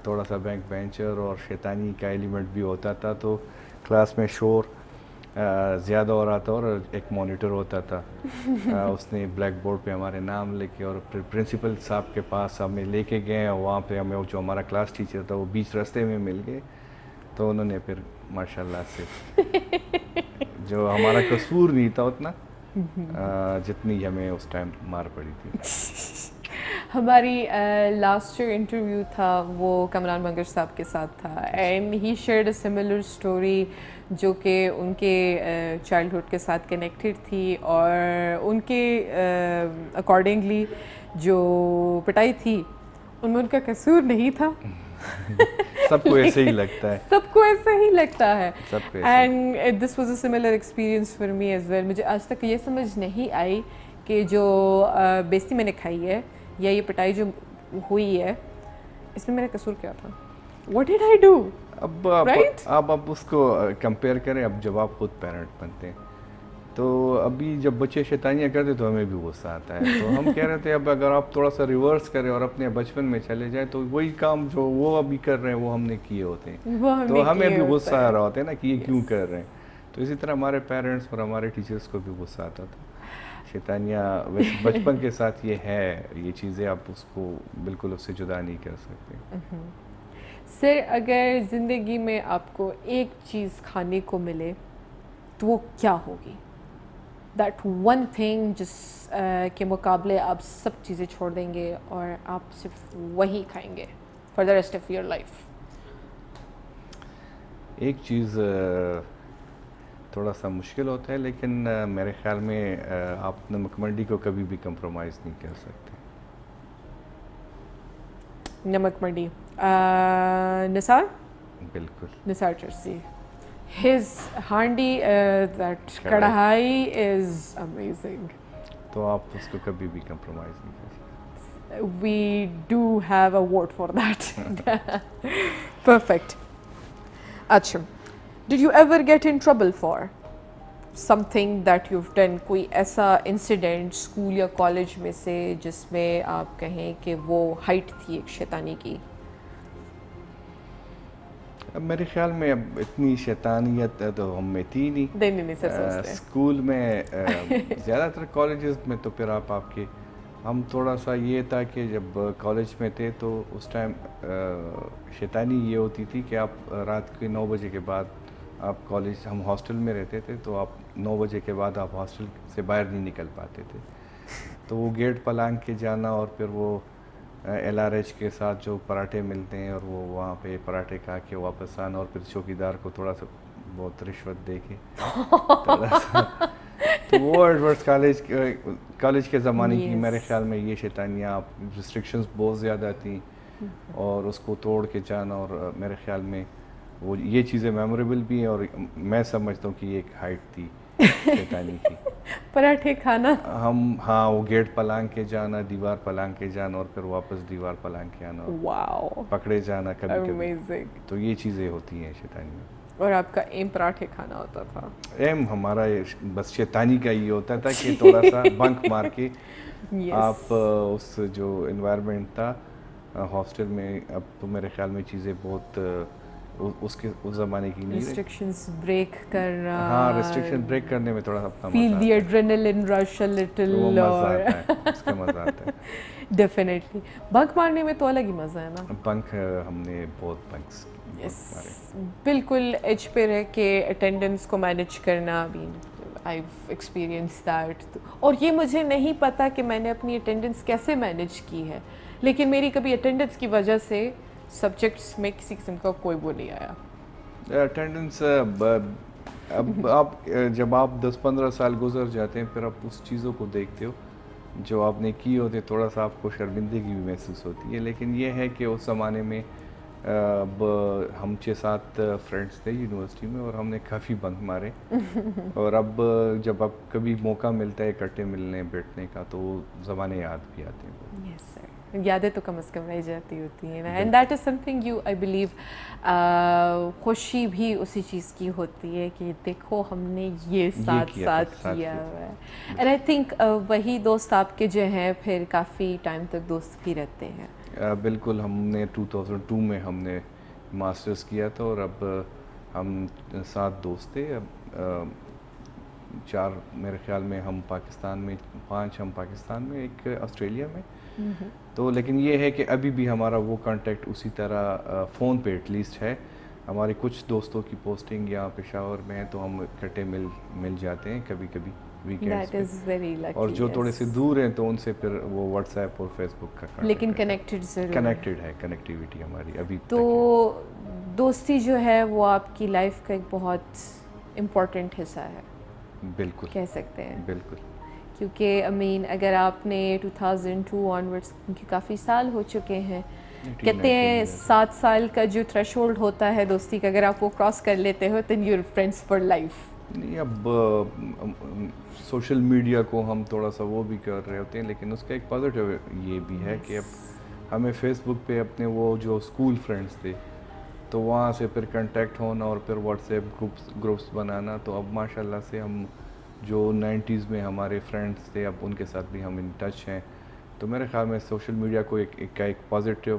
تھوڑا سا بیک بینچر اور شیطانی کا ایلیمنٹ بھی ہوتا تھا، تو کلاس میں شور زیادہ ہو رہا تھا، اور ایک مانیٹر ہوتا تھا، اس نے بلیک بورڈ پہ ہمارے نام لکھے، اور پھر پرنسپل صاحب کے پاس ہمیں لے کے گئے، اور وہاں پہ ہمیں جو ہمارا کلاس ٹیچر تھا وہ بیچ راستے میں مل گئے، تو انہوں نے پھر ماشاء اللہ سے جو ہمارا قصور نہیں تھا اتنا، جتنی ہمیں اس ٹائم مار پڑی تھی۔ ہماری لاسٹ جو انٹرویو تھا وہ کمران منگر صاحب کے ساتھ تھا، and he shared a similar story جو کہ ان کے چائلڈہڈ کے ساتھ کنیکٹڈ تھی، اور ان کے اکارڈنگلی جو پٹائی تھی ان میں ان کا قصور نہیں تھا۔ سب کو ایسے ہی لگتا ہے، سب کو ایسا ہی لگتا ہے، سب کو and this was a similar experience for me as well. مجھے آج تک یہ سمجھ نہیں آئی کہ جو بیزتی میں نے کھائی ہے یا یہ پٹائی جو ہوئی ہے اس میں میرا قصور کیا تھا, what did I do. اب Right? آپ اس کو کمپیئر کریں اب جب آپ خود پیرنٹ بنتے ہیں تو ابھی جب بچے شیطانیاں کرتے تو ہمیں بھی غصہ آتا ہے, تو ہم کہہ رہے تھے اب اگر آپ تھوڑا سا ریورس کریں اور اپنے بچپن میں چلے جائیں تو وہی کام جو وہ ابھی کر رہے ہیں وہ ہم نے کیے ہوتے ہیں, تو ہمیں بھی غصہ آ رہا ہوتا ہے نا کہ یہ کیوں کر رہے ہیں. تو اسی طرح ہمارے پیرنٹس اور ہمارے ٹیچرس کو بھی غصہ آتا تھا. شیطانیاں ویسے بچپن کے ساتھ یہ ہے, یہ چیزیں آپ اس کو بالکل اس سے جدا نہیں کر سکتے. سر اگر زندگی میں آپ کو ایک چیز کھانے کو ملے تو وہ کیا ہوگی؟ دیٹ ون تھنگ جس کے مقابلے آپ سب چیزیں چھوڑ دیں گے اور آپ صرف وہی کھائیں گے for the rest of your life. ایک چیز تھوڑا سا مشکل ہوتا ہے لیکن میرے خیال میں آپ نمک مرڈی کو کبھی بھی کمپرومائز نہیں کر سکتے. نمک مرڈی. نثار. بالکل. نثار چرسی. His ہانڈی that کڑھائی is amazing. تو آپ اس کو کبھی بھی کمپرومائز نہیں کر سکتے. We do have a word for that. Perfect. اچھا, did you ever get in trouble for something that you've done؟ کوئی ایسا انسیڈنٹ اسکول یا کالج میں سے جس میں آپ کہیں کہ وہ ہائٹ تھی ایک شیطانی کی؟ اب میرے خیال میں اب اتنی شیطانیت تو ہم میں تھی نہیں. اسکول میں زیادہ تر کالجز میں تو پھر آپ کے ہم تھوڑا سا یہ تھا کہ جب کالج میں تھے تو اس ٹائم شیطانی یہ ہوتی تھی کہ آپ رات کے 9 بجے کے بعد آپ کالج, ہم ہاسٹل میں رہتے تھے تو آپ 9 بجے کے بعد آپ ہاسٹل سے باہر نہیں نکل پاتے تھے, تو وہ گیٹ پلانگ کے جانا اور پھر وہ ایل آر ایچ کے ساتھ جو پراٹھے ملتے ہیں اور وہ وہاں پہ پراٹھے کھا کے واپس آنا اور پھر چوکیدار کو تھوڑا سا بہت رشوت دے کے تو وہ ایڈورس کالج کے زمانے کی میرے خیال میں یہ شیطانیاں, ریسٹرکشنز بہت زیادہ تھیں اور اس کو توڑ کے جانا, اور میرے خیال میں وہ یہ چیزیں میموریبل بھی ہیں اور میں سمجھتا ہوں کہ یہ ایک ہائٹ تھی شیطانی کی. پراٹھے کھانا ہاں وہ گیٹ پلانگ کے جانا, دیوار پلانگ کے جانا اور پھر واپس دیوار پلانگ کے آنا, واو پکڑے جانا کبھی کبھی, تو یہ چیزیں ہوتی ہیں شیطانی میں. اور آپ کا ایم پراٹھے کھانا ہوتا تھا؟ ایم ہمارا بس شیطانی کا یہ ہوتا تھا کہ تھوڑا سا بنک مار کے آپ اس جو انوائرمنٹ تھا ہاسٹل میں, اب تو میرے خیال میں چیزیں بہت اس زمانے کی نہیں, ریسٹرکشنز بریک کرنا. ہاں ریسٹرکشن بریک کرنے میں تھوڑا سا فیل دی ایڈرینلن رش ا لٹل, اور اس کا مزہ آتا ہے. ڈیفینیٹلی بنک مارنے میں تو الگ ہی مزہ ہے نا. بنک ہم نے بہت بنکس بالکل ایج پہ رہ کے اٹینڈنس کو مینیج کرنا بھی آئی ایکسپیرئنس دیٹ, اور یہ مجھے نہیں پتا کہ میں نے اپنی اٹینڈنس کیسے مینیج کی ہے, لیکن میری کبھی اٹینڈنس کی وجہ سے سبجیکٹس میں کسی قسم کا کوئی وہ نہیں آیا. اٹینڈنس اب آپ جب آپ 10-15 سال گزر جاتے ہیں پھر آپ اس چیزوں کو دیکھتے ہو جو آپ نے کی ہوتے, تھوڑا سا آپ کو شرمندگی بھی محسوس ہوتی ہے, لیکن یہ ہے کہ اس زمانے میں اب ہم 6-7 فرینڈس تھے یونیورسٹی میں اور ہم نے کافی بنک مارے, اور اب جب اب کبھی موقع ملتا ہے اکٹھے ملنے بیٹھنے کا تو وہ زمانے یاد بھی آتے ہیں. یس سر, یادیں تو کم از کم رہ جاتی ہوتی ہیں, and that is some thing you I believe. خوشی بھی اسی چیز کی ہوتی ہے کہ دیکھو ہم نے یہ ساتھ کیا ہوا ہے, اینڈ آئی تھنک وہی دوست آپ کے جو ہیں پھر کافی ٹائم تک دوست بھی رہتے ہیں. بالکل, ہم نے 2002 میں ہم نے ماسٹرز کیا تھا اور اب ہم 7 دوست تھے, اب 4 میرے خیال میں ہم پاکستان میں, 5 ہم پاکستان میں, 1 آسٹریلیا میں. تو لیکن یہ ہے کہ ابھی بھی ہمارا وہ کانٹیکٹ اسی طرح فون پہ ایٹ لیسٹ ہے. ہمارے کچھ دوستوں کی پوسٹنگ یہاں پشاور میں ہے تو ہم اکٹھے مل جاتے ہیں کبھی کبھی ویکینڈز پہ, اور جو تھوڑے سے دور ہیں تو ان سے پھر وہ واٹس ایپ اور فیس بک کا لیکن کنیکٹڈ ہے, کنیکٹیوٹی ہماری ابھی. تو دوستی جو ہے وہ آپ کی لائف کا ایک بہت امپورٹنٹ حصہ ہے, بالکل کہہ سکتے ہیں. بالکل, کیونکہ اگر آپ نے 2002 آنورڈس, کیونکہ کافی سال ہو چکے ہیں, کہتے ہیں 7 سال کا جو تھریش ہولڈ ہوتا ہے دوستی کا, اگر آپ وہ کراس کر لیتے ہو then you're friends for life. نہیں اب سوشل میڈیا کو ہم تھوڑا سا وہ بھی کر رہے ہوتے ہیں، لیکن اس کا ایک پازیٹیو یہ بھی ہے کہ اب ہمیں فیس بک پہ اپنے وہ جو اسکول فرینڈس تھے تو وہاں سے پھر کنٹیکٹ ہونا اور پھر واٹس ایپ گروپس بنانا، تو اب ماشاء اللہ سے ہم جو 90s میں ہمارے فرینڈس تھے اب ان کے ساتھ بھی ہم ان ٹچ ہیں. تو میرے خیال میں سوشل میڈیا کو ایک پازیٹیو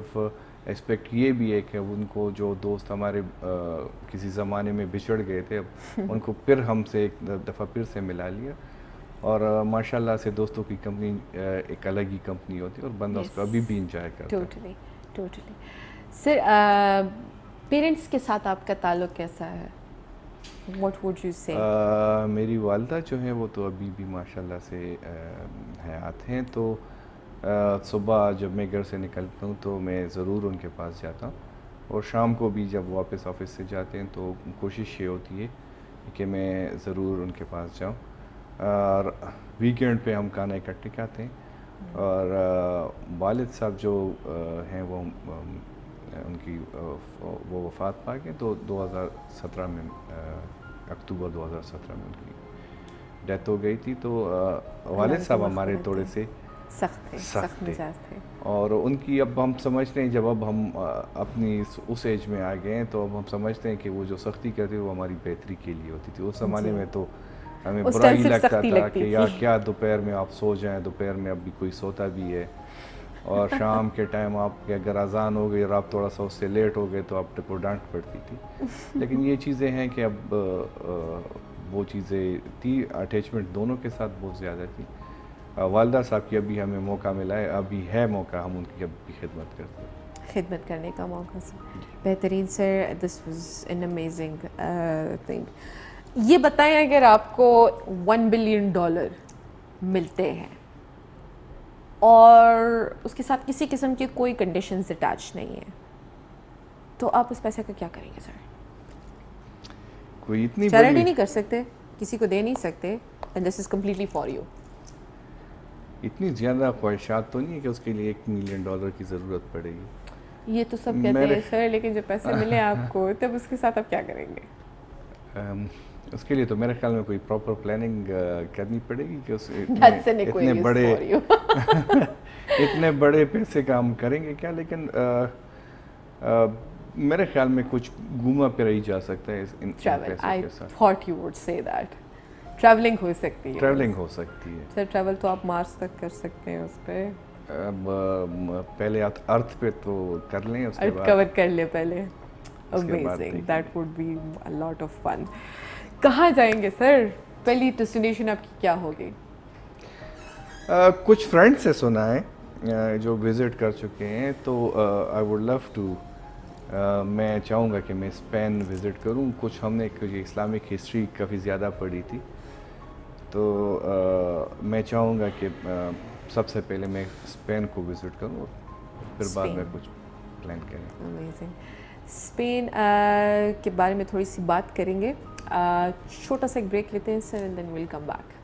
اسپیکٹ یہ بھی ہے کہ ان کو جو دوست ہمارے کسی زمانے میں بچھڑ گئے تھے اب ان کو پھر ہم سے ایک دفعہ پھر سے ملا لیا، اور ماشاء اللہ سے دوستوں کی کمپنی ایک الگ ہی کمپنی ہوتی ہے اور بندہ اس کو ابھی بھی انجوائے کرتا ہے. ٹوٹلی. سر پیرنٹس کے ساتھ آپ کا تعلق کیسا ہے؟ واٹ وڈ یو سے؟ میری والدہ جو ہیں وہ تو ابھی بھی ماشاء اللہ سے حیات ہیں، تو صبح جب میں گھر سے نکلتا ہوں تو میں ضرور ان کے پاس جاتا ہوں، اور شام کو بھی جب واپس آفس سے جاتے ہیں تو کوشش یہ ہوتی ہے کہ میں ضرور ان کے پاس جاؤں. اور ویکینڈ پہ ہم کھانا اکٹھے کھاتے ہیں. اور والد صاحب جو ہیں وہ ان کی وہ وفات پا گئے تو 2017 میں اکتوبر 2017 میں ان کی ڈیتھ ہو گئی تھی. تو والد صاحب ہمارے تھوڑے سے سخت تھے، اور ان کی اب ہم سمجھتے ہیں جب اب ہم اپنی اس ایج میں آ گئے ہیں تو اب ہم سمجھتے ہیں کہ وہ جو سختی کرتے وہ ہماری بہتری کے لیے ہوتی تھی. اس زمانے میں تو ہمیں برا ہی لگتا تھا کہ یا کیا دوپہر میں آپ سو جائیں، دوپہر میں اب بھی کوئی سوتا بھی ہے، اور شام کے ٹائم آپ کے اگر اذان ہو گئی اور آپ تھوڑا سا اس سے لیٹ ہو گئے تو آپ کو ڈانٹ پڑتی تھی. لیکن یہ چیزیں ہیں کہ اب وہ چیزیں تھی، اٹیچمنٹ دونوں کے ساتھ بہت زیادہ تھی. والدہ صاحب کی ابھی ہمیں موقع ملا ہے، ابھی ہے موقع، ہم ان کی اب بھی خدمت کرتے ہیں، خدمت کرنے کا موقع. سر بہترین sir, this was an amazing thing. یہ بتائیں اگر آپ کو $1 بلین ملتے ہیں اور اس کے ساتھ کسی قسم کی کوئی کنڈیشنز اٹیچ نہیں ہیں تو آپ اس پیسے کا کیا کریں گے سر؟ کوئی اتنی چیریٹی نہیں کر سکتے، کسی کو دے نہیں سکتے، and this is completely for you. اتنی زیادہ خواہشات تو نہیں ہے کہ اس کے لیے $1 ملین کی ضرورت پڑے گی. یہ تو سب کہتے ہیں سر، لیکن جب پیسے ملے آپ کو تب اس کے ساتھ آپ کیا کریں گے؟ اس کے لیے تو میرے خیال میں کوئی پراپر پلاننگ کرنی پڑے گی کہ اتنے بڑے پیسے کا ہم کریں گے کیا. لیکن میرے خیال میں کچھ گھوما پھرا ہی جا سکتا ہے ان پیسوں کے ساتھ. ٹریولنگ ہو سکتی ہے. ٹریولنگ ہو سکتی ہے سر ٹریول تو آپ مارس تک کر سکتے ہیں اس پہ. اب پہلے ارتھ پہ تو کر لیں، اس کے بعد کور کر لیں پہلے. Amazing. That would be a lot of fun. کہاں جائیں گے سر؟ پہلی ڈیسٹینیشن آپ کی کیا ہوگی؟ کچھ فرینڈ سے سنا ہے جو وزٹ کر چکے ہیں، تو آئی ووڈ لو ٹو، میں چاہوں گا کہ میں اسپین وزٹ کروں. کچھ ہم نے اسلامک ہسٹری کافی زیادہ پڑھی تھی، تو میں چاہوں گا کہ سب سے پہلے میں اسپین کو وزٹ کروں اور پھر بعد میں کچھ پلان کریں. Amazing. اسپین کے بارے میں تھوڑی سی بات کریں گے. چھوٹا سا ایک بریک لیتے ہیں sir, and then we'll come back.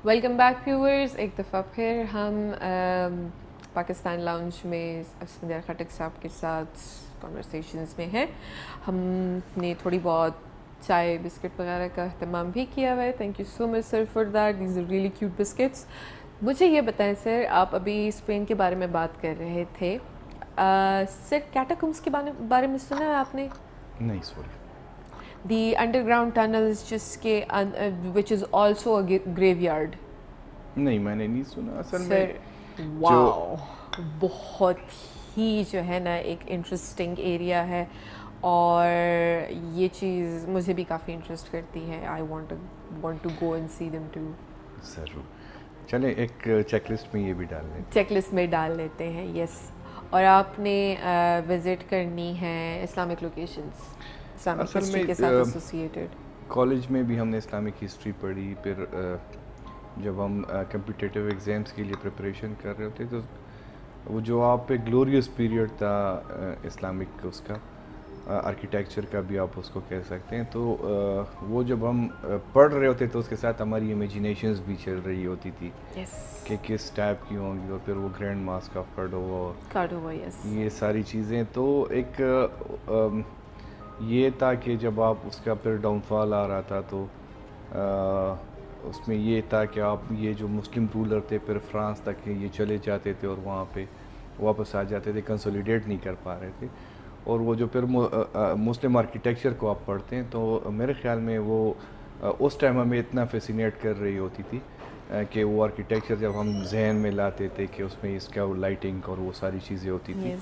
Welcome back viewers. ایک دفعہ پھر ہم پاکستان لاؤنج میں اسفندیار خٹک صاحب کے ساتھ کنورسیشنز میں ہیں. ہم نے تھوڑی بہت چائے بسکٹ وغیرہ کا اہتمام بھی کیا ہوا ہے. Thank you so much sir for that. These are really cute biscuits. مجھے یہ بتائیں سر، آپ ابھی اسپین کے بارے میں بات کر رہے تھے. سر کیٹاکمس کے بارے میں سنا ہے آپ نے؟ نہیں sorry. The under ground tunnels جس کے وچ از آلسو اے گریو یارڈ. نہیں میں نے نہیں سنا اصل میں. واو، بہت ہی جو ہے نا ایک انٹرسٹنگ ایریا ہے، اور یہ چیز مجھے بھی کافی انٹرسٹ کرتی ہے. I want to go and see them too. ضرور چلیں ایک چیک لسٹ میں یہ بھی ڈال لیں. چیک لسٹ میں ڈال لیتے ہیں. یس. اور آپ نے وزٹ کرنی ہے اسلامک لوکیشنز اسلامک ہسٹری کے ساتھ ایسوسیٹیڈ. کالج میں بھی ہم نے اسلامک ہسٹری پڑھی، پھر جب ہم کمپٹیٹیو ایگزامس کے لیے پریپریشن کر رہے ہوتے تو وہ جو آپ ایک گلوریس پیریڈ تھا اسلامک اس کا آرکیٹیکچر کا بھی آپ اس کو کہہ سکتے ہیں. تو وہ جب ہم پڑھ رہے ہوتے تو اس کے ساتھ ہماری امیجینیشنز بھی چل رہی ہوتی تھی کہ کس ٹائپ کی ہوں گی, اور پھر وہ گرینڈ ماسک آف کارڈووا, یہ ساری چیزیں. تو ایک یہ تھا کہ جب آپ اس کا پھر ڈاؤن فال آ رہا تھا تو اس میں یہ تھا کہ آپ یہ جو مسلم رولر تھے پھر فرانس تک یہ چلے جاتے تھے اور وہاں پہ واپس آ جاتے تھے, کنسولیڈیٹ نہیں کر پا رہے تھے. اور وہ جو پھر مسلم آرکیٹیکچر کو آپ پڑھتے ہیں تو میرے خیال میں وہ اس ٹائم ہمیں اتنا فیسینیٹ کر رہی ہوتی تھی کہ وہ آرکیٹیکچر جب ہم ذہن میں لاتے تھے کہ اس میں اس کا لائٹنگ اور وہ ساری چیزیں ہوتی تھی.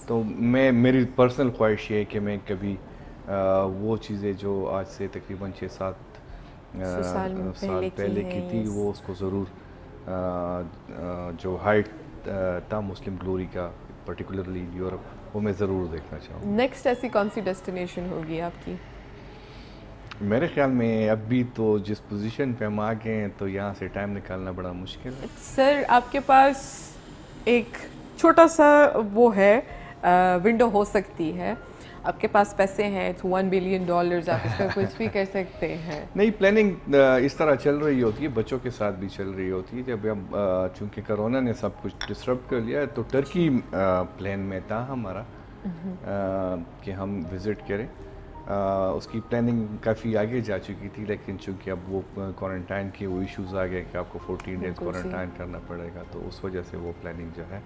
تو میری پرسنل خواہش یہ ہے کہ میں کبھی وہ چیزیں جو آج سے تقریباً 6-7 سال پہلے کی تھی وہ اس کو ضرور جو ہائٹ تھا مسلم گلوری کا پرٹیکولرلی یورپ, وہ میں ضرور دیکھنا چاہوں گا. نیکسٹ ایسی کون سی ڈیسٹینیشن ہوگی آپ کی؟ میرے خیال میں اب بھی تو جس پوزیشن پہ ہم آ گئے ہیں تو یہاں سے ٹائم نکالنا بڑا مشکل ہے. سر آپ کے پاس ایک چھوٹا سا وہ ہے ونڈو ہو سکتی ہے, آپ کے پاس پیسے ہیں, $1 بلین, آپ اس کا کچھ بھی کر سکتے ہیں. نہیں, پلاننگ اس طرح چل رہی ہوتی ہے, بچوں کے ساتھ بھی چل رہی ہوتی ہے. جب ہم چونکہ کرونا نے سب کچھ ڈسٹرب کر لیا تو ٹرکی پلان میں تھا ہمارا کہ ہم وزٹ کریں. اس کی پلاننگ کافی آگے جا چکی تھی, لیکن چونکہ اب وہ کوارنٹائن کے وہ ایشوز آ گئے کہ آپ کو 14 ڈیز کوارنٹائن کرنا پڑے گا, تو اس وجہ سے وہ پلاننگ جو ہے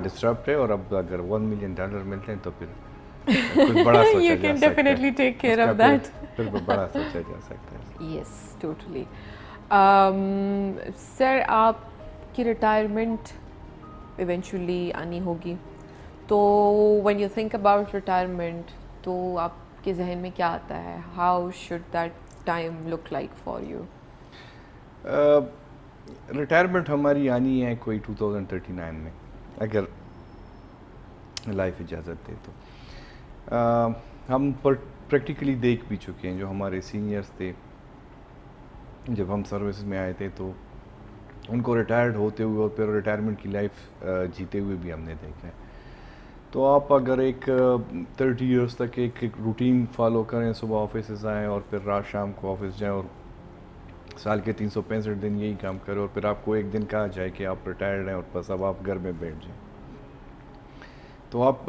ڈسٹربڈ ہے. اور اب اگر $1 ملین ملتے ہیں تو پھر کچھ بڑا سوچا جا سکتا ہے, پھر بڑا سوچا جا سکتا ہے. یس, ٹوٹلی. سر آپ کی ریٹائرمنٹ ایونچولی آنی ہوگی, تو when you think about retirement تو آپ کے ذہن میں کیا آتا ہے؟ How should that time look like for you? Retirement ہماری آنی ہے کوئی 2039 میں, اگر لائف اجازت دے تو. ہم پریکٹیکلی دیکھ بھی چکے ہیں, جو ہمارے سینئرز تھے جب ہم سروس میں آئے تھے تو ان کو ریٹائرڈ ہوتے ہوئے اور پھر ریٹائرمنٹ کی لائف جیتے ہوئے بھی ہم نے دیکھا ہے. تو آپ اگر ایک 30 ایئرس تک ایک روٹین فالو کریں, صبح آفس آئیں اور پھر رات شام کو آفس جائیں اور سال کے 365 دن یہی کام کریں, اور پھر آپ کو ایک دن کہا جائے کہ آپ ریٹائرڈ ہیں اور بس اب آپ گھر میں بیٹھ جائیں, تو آپ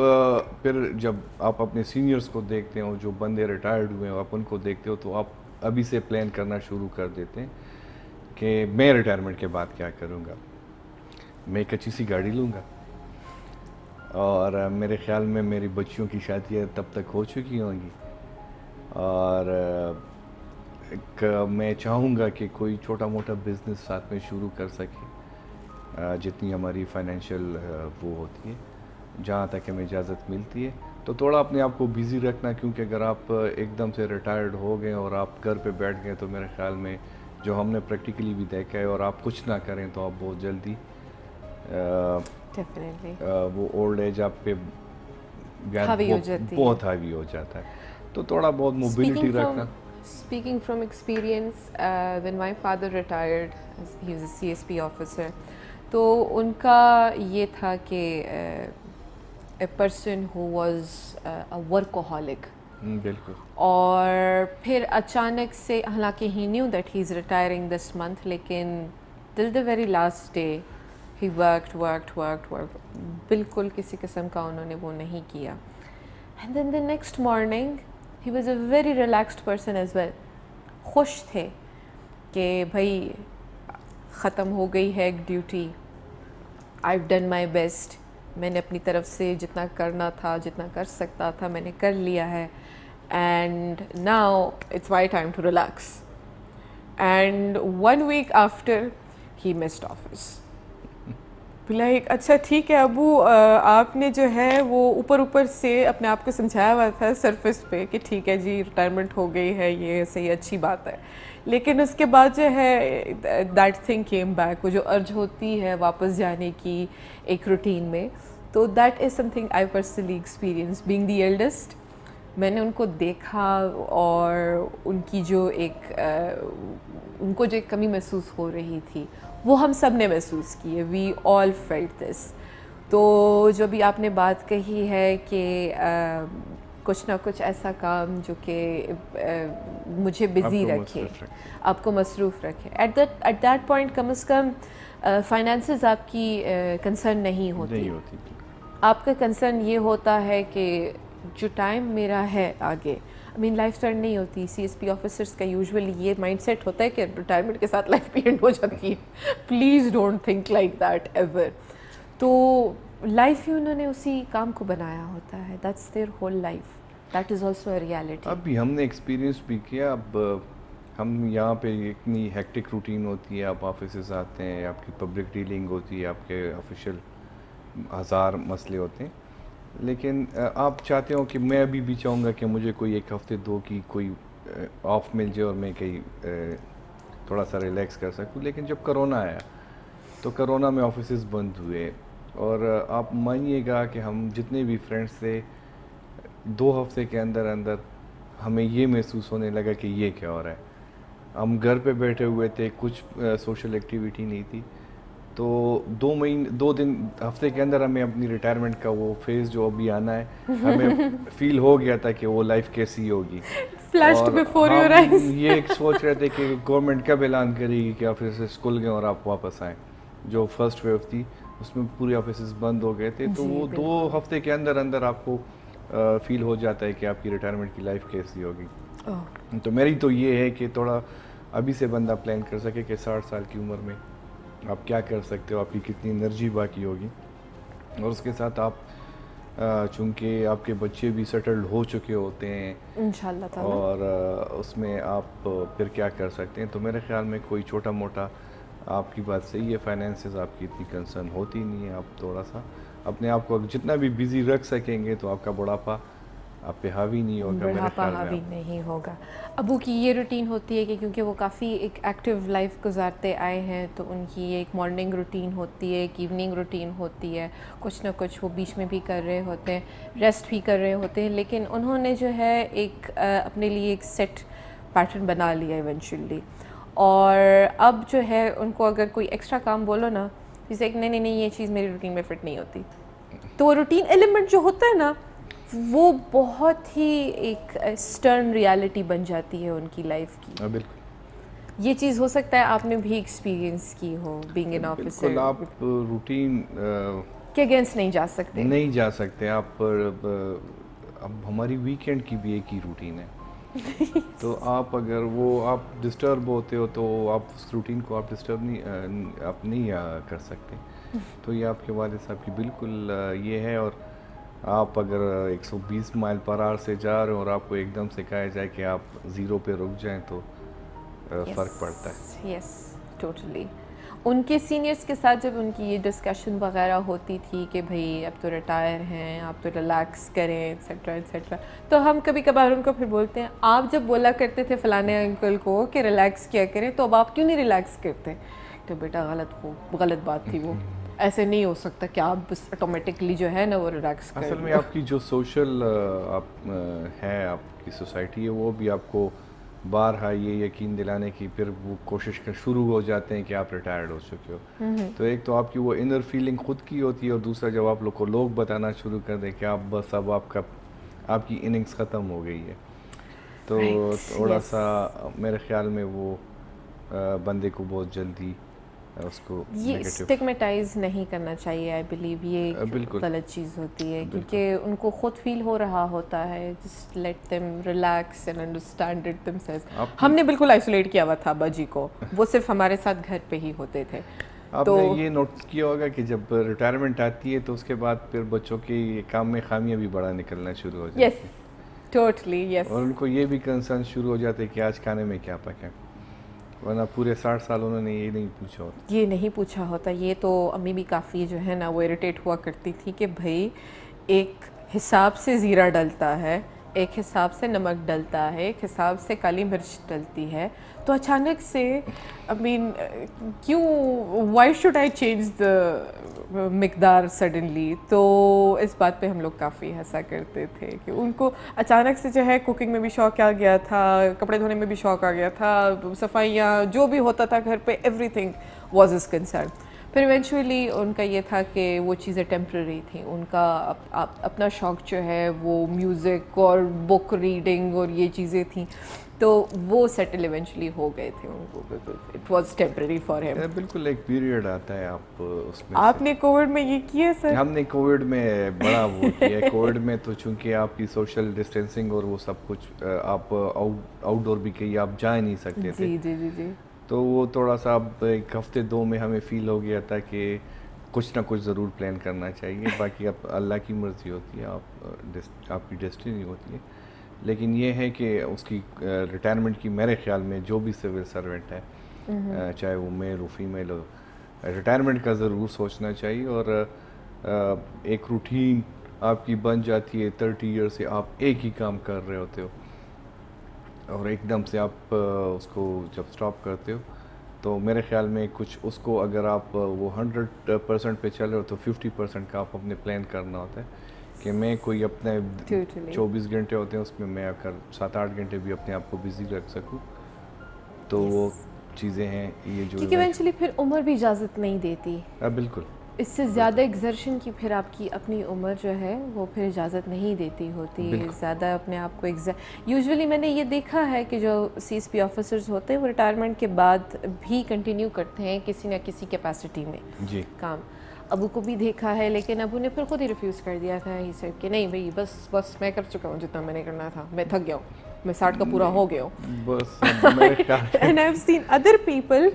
پھر جب آپ اپنے سینئرز کو دیکھتے ہیں اور جو بندے ریٹائرڈ ہوئے ہیں آپ ان کو دیکھتے ہو, تو آپ ابھی سے پلان کرنا شروع کر دیتے ہیں کہ میں ریٹائرمنٹ کے بعد کیا کروں گا. میں ایک اچھی سی گاڑی لوں گا, اور میرے خیال میں میری بچیوں کی شادیاں تب تک ہو چکی ہوں گی, اور ایک میں چاہوں گا کہ کوئی چھوٹا موٹا بزنس ساتھ میں شروع کر سکے جتنی ہماری فائنینشیل وہ ہوتی ہے, جہاں تک ہمیں اجازت ملتی ہے. تو تھوڑا اپنے آپ کو بیزی رکھنا, کیونکہ اگر آپ ایک دم سے ریٹائرڈ ہو گئے اور آپ گھر پہ بیٹھ گئے تو میرے خیال میں جو ہم نے پریکٹیکلی بھی دیکھا ہے, اور آپ کچھ نہ کریں تو آپ بہت جلدی وہ اولڈ ایج آپ پہ بہت ہاوی ہو جاتا ہے. تو تھوڑا بہت موبلٹی رکھنا. Speaking from experience, when my father retired, he was a CSP officer, تو ان کا یہ تھا کہ a person who was a workaholic, بالکل, اور پھر اچانک سے, حالانکہ he knew that he's retiring this month, لیکن till the very last day he worked, بالکل کسی قسم کا انہوں نے وہ نہیں کیا. And then the next morning he was a very relaxed person as well. خوش تھے کہ بھائی ختم ہو گئی ہے ایک duty, I've done my best, میں نے اپنی طرف سے جتنا کرنا تھا, جتنا کر سکتا تھا میں نے کر لیا ہے, and now it's my time to relax. And 1 week after he missed office. Like اچھا ٹھیک ہے ابو, آپ نے جو ہے وہ اوپر سے اپنے آپ کو سمجھایا ہوا تھا سرفیس پہ کہ ٹھیک ہے جی ریٹائرمنٹ ہو گئی ہے, یہ صحیح اچھی بات ہے, لیکن اس کے بعد جو ہے دیٹ تھنگ کیم بیک, وہ جو ارج ہوتی ہے واپس جانے کی ایک روٹین میں. تو that is some thing I personally experience being the eldest. میں نے ان کو دیکھا اور ان کی جو ایک ان کو جو ایک کمی محسوس ہو رہی تھی وہ ہم سب نے محسوس کی ہے. وی آل فیلٹ دس. تو جو بھی آپ نے بات کہی ہے کہ کچھ نہ کچھ ایسا کام جو کہ مجھے بزی رکھے, آپ کو مصروف رکھے, ایٹ دیٹ پوائنٹ کم از کم فائنانسز آپ کی کنسرن نہیں ہوتی. آپ کا کنسرن یہ ہوتا ہے کہ جو ٹائم میرا ہے آگے, لائف ٹرن نہیں ہوتی. سی ایس پی آفیسرس کا یوزولی یہ مائنڈ سیٹ ہوتا ہے کہ ریٹائرمنٹ کے ساتھ لائف بھی اینڈ ہو جاتی ہے. Please don't think like that ever. تو لائف ہی انہوں نے اسی کام کو بنایا ہوتا ہے. That's their whole life. That is also a reality. ابھی ہم نے ایکسپیرینس بھی کیا. اب ہم یہاں پہ اتنی ہیکٹک روٹین ہوتی ہے, آپ آفیسز آتے ہیں, آپ کی پبلک ڈیلنگ ہوتی ہے, آپ کے آفیشیل ہزار مسئلے ہوتے ہیں, لیکن آپ چاہتے ہو کہ میں ابھی بھی چاہوں گا کہ مجھے کوئی 1 ہفتے 2 کی کوئی آف مل جائے اور میں کہیں تھوڑا سا ریلیکس کر سکوں. لیکن جب کرونا آیا تو کرونا میں آفیسز بند ہوئے, اور آپ مانیے گا کہ ہم جتنے بھی فرینڈس تھے 2 ہفتے کے اندر ہمیں یہ محسوس ہونے لگا کہ یہ کیا ہو رہا ہے. ہم گھر پہ بیٹھے ہوئے تھے, کچھ سوشل ایکٹیویٹی نہیں تھی. تو 2 دن ہفتے کے اندر ہمیں اپنی ریٹائرمنٹ کا وہ فیز جو ابھی آنا ہے, ہمیں فیل ہو گیا تھا کہ وہ لائف کیسی ہوگی. اور ہم یہ سوچ رہے تھے کہ گورنمنٹ کب اعلان کرے گی کہ آفیسز کھل گئے اور آپ واپس آئیں. جو فرسٹ ویو تھی اس میں پورے آفیسز بند ہو گئے تھے. تو وہ 2 ہفتے کے اندر آپ کو فیل ہو جاتا ہے کہ آپ کی ریٹائرمنٹ کی لائف کیسی ہوگی. تو میری تو یہ ہے کہ تھوڑا ابھی سے بندہ پلان کر سکے کہ 60 سال کی عمر میں آپ کیا کر سکتے ہو, آپ کی کتنی انرجی باقی ہوگی, اور اس کے ساتھ آپ چونکہ آپ کے بچے بھی سیٹلڈ ہو چکے ہوتے ہیں انشاءاللہ تعالی, اور اس میں آپ پھر کیا کر سکتے ہیں. تو میرے خیال میں کوئی چھوٹا موٹا, آپ کی بات صحیح ہے, فائنینسز آپ کی اتنی کنسرن ہوتی نہیں ہے. آپ تھوڑا سا اپنے آپ کو جتنا بھی بزی رکھ سکیں گے تو آپ کا بڑھاپا آپ پہ حاوی نہیں ہوگا. بڑھاپا حاوی نہیں ہوگا. ابو کی یہ روٹین ہوتی ہے کہ کیونکہ وہ کافی ایک ایکٹیو لائف گزارتے آئے ہیں, تو ان کی ایک مارننگ روٹین ہوتی ہے, ایک ایوننگ روٹین ہوتی ہے, کچھ نہ کچھ وہ بیچ میں بھی کر رہے ہوتے ہیں, ریسٹ بھی کر رہے ہوتے ہیں. لیکن انہوں نے جو ہے ایک اپنے لیے ایک سیٹ پیٹرن بنا لیا ایونچولی. اور اب جو ہے ان کو اگر کوئی ایکسٹرا کام بولو نا, جیسے ایک نہیں یہ چیز میری روٹین میں فٹ نہیں ہوتی, تو وہ روٹین ایلیمنٹ جو ہوتا ہے نا, وہ بہت ہی ایک سٹرن ریالٹی بن جاتی ہے ان کی لائف کی. یہ چیز ہو سکتا ہے آپ نے بھی ایکسپیرینس کی ہو بینگ این آفیسر. بالکل, آپ روٹین کے اگینسٹ نہیں جا سکتے آپ. اب ہماری ویکینڈ کی بھی ایک ہی روٹین ہے. تو آپ اگر وہ آپ ڈسٹرب ہوتے ہو تو آپ اس روٹین کو آپ ڈسٹرب نہیں کر سکتے. تو یہ آپ کے والد صاحب کی بالکل یہ ہے. اور آپ اگر 120 مائل پر آور سے جا رہے ہو اور آپ کو ایک دم سے کہا جائے کہ آپ 0 پہ رک جائیں تو فرق پڑتا ہے. یس ٹوٹلی. ان کے سینئرس کے ساتھ جب ان کی یہ ڈسکشن وغیرہ ہوتی تھی کہ بھائی اب تو ریٹائر ہیں, آپ تو ریلیکس کریں ایٹسیٹرا ایٹسیٹرا, تو ہم کبھی کبھار ان کو پھر بولتے ہیں آپ جب بولا کرتے تھے فلانے انکل کو کہ ریلیکس کیا کریں, تو اب آپ کیوں نہیں ریلیکس کرتے؟ تو بیٹا غلط بات تھی. وہ ایسے نہیں ہو سکتا کہ آپ بس آٹومیٹکلی جو ہے نا وہ ریلیکس کریں. اصل میں آپ کی جو سوشل ہے, آپ کی سوسائٹی ہے, وہ بھی آپ کو بارہا یہ یقین دلانے کی پھر وہ کوشش شروع ہو جاتے ہیں کہ آپ ریٹائرڈ ہو چکے ہو. تو ایک تو آپ کی وہ انر فیلنگ خود کی ہوتی ہے, اور دوسرا جب آپ لوگ بتانا شروع کر دیں کہ آپ بس اب آپ کی اننگز ختم ہو گئی ہے, تو تھوڑا سا میرے خیال میں وہ بندے کو بہت جلدی اس کو یہ اسٹگمیٹائز نہیں کرنا چاہیے. آئی بلیو یہ غلط چیز ہوتی ہے, کیونکہ ان کو خود فیل ہو رہا ہوتا ہے. Just let them relax and understand it them self. ہم نے بالکل آئسولیٹ کیا ہوا تھا ابا جی کو, وہ صرف ہمارے ساتھ گھر پہ ہی ہوتے تھے. آپ نے یہ نوٹس کیا ہوگا کہ جب ریٹائرمنٹ آتی ہے تو اس کے بعد پھر بچوں کے کام میں خامیاں بھی بڑا نکلنا شروع ہو جاتی ہیں. یس ٹوٹلی یس. اور ان کو یہ بھی کنسرن شروع ہو جاتے کہ آج کھانے میں کیا پکا, ورنہ پورے 60 سال انہوں نے یہ نہیں پوچھا ہوتا. یہ تو امی بھی کافی جو ہے نا وہ اریٹیٹ ہوا کرتی تھی کہ بھائی ایک حساب سے زیرہ ڈلتا ہے, ایک حساب سے نمک ڈلتا ہے, ایک حساب سے کالی مرچ ڈلتی ہے, تو اچانک سے کیوں why should I change the مقدار سڈنلی. تو اس بات پہ ہم لوگ کافی ہنسا کرتے تھے کہ ان کو اچانک سے جو ہے کوکنگ میں بھی شوق آ گیا تھا, کپڑے دھونے میں بھی شوق آ گیا تھا, صفائیاں جو بھی ہوتا تھا گھر پہ, every thing was is concern. پھر ایونچولی ان کا یہ تھا کہ وہ چیزیں ٹیمپرری تھیں. ان کا اپنا شوق جو ہے وہ میوزک اور بک ریڈنگ اور یہ چیزیں تھیں, تو وہ سیٹل ایونچولی ہو گئے تھے ان کو. It was temporary for him. بالکل ایک پیریڈ آتا ہے آپ اس میں. آپ نے کووڈ میں یہ کیا سر؟ ہم نے کووڈ میں بڑا وہ کیا ہے. کووڈ میں تو چونکہ آپ کی سوشل ڈسٹینسنگ اور وہ سب کچھ, آپ آؤٹ ڈور بھی کہیے, آپ جا نہیں سکتے تھے. جی جی جی جی. تو وہ تھوڑا سا اب ایک ہفتے دو میں ہمیں فیل ہو گیا تھا کہ کچھ نہ کچھ ضرور پلان کرنا چاہیے. باقی اب اللہ کی مرضی ہوتی ہے, آپ کی ڈیسٹنی ہوتی ہے. لیکن یہ ہے کہ اس کی ریٹائرمنٹ کی میرے خیال میں جو بھی سول سروینٹ ہے, چاہے وہ میل ہو فیمیل ہو, ریٹائرمنٹ کا ضرور سوچنا چاہیے. اور ایک روٹین آپ کی بن جاتی ہے 30 ایئر سے, آپ ایک ہی کام کر رہے ہوتے ہو, اور ایک دم سے آپ اس کو جب سٹاپ کرتے ہو تو میرے خیال میں کچھ اس کو اگر آپ وہ 100% پہ چل رہے ہو تو 50% کا آپ اپنے پلان کرنا ہوتا ہے کہ میں کوئی اپنے 24 گھنٹے ہوتے ہیں اس میں میں اگر 7-8 گھنٹے بھی اپنے آپ کو بزی رکھ سکوں. تو وہ چیزیں ہیں یہ جو کیونکہ ایونچولی پھر عمر بھی اجازت نہیں دیتی. بالکل اس سے زیادہ ایگزرشن کی پھر آپ کی اپنی عمر جو ہے وہ پھر اجازت نہیں دیتی ہوتی. زیادہ اپنے آپ کو یوزولی میں نے یہ دیکھا ہے کہ جو سی ایس پی آفیسرز ہوتے ہیں وہ ریٹائرمنٹ کے بعد بھی کنٹینیو کرتے ہیں کسی نہ کسی کیپیسٹی میں جی کام. ابو کو بھی دیکھا ہے, لیکن ابو نے پھر خود ہی ریفیوز کر دیا تھا ہی سیڈ کہ نہیں بھائی بس میں کر چکا ہوں جتنا میں نے کرنا تھا, میں تھک گیا ہوں, میں 60 کا پورا ہو گیا ہوں. بس and I have seen other people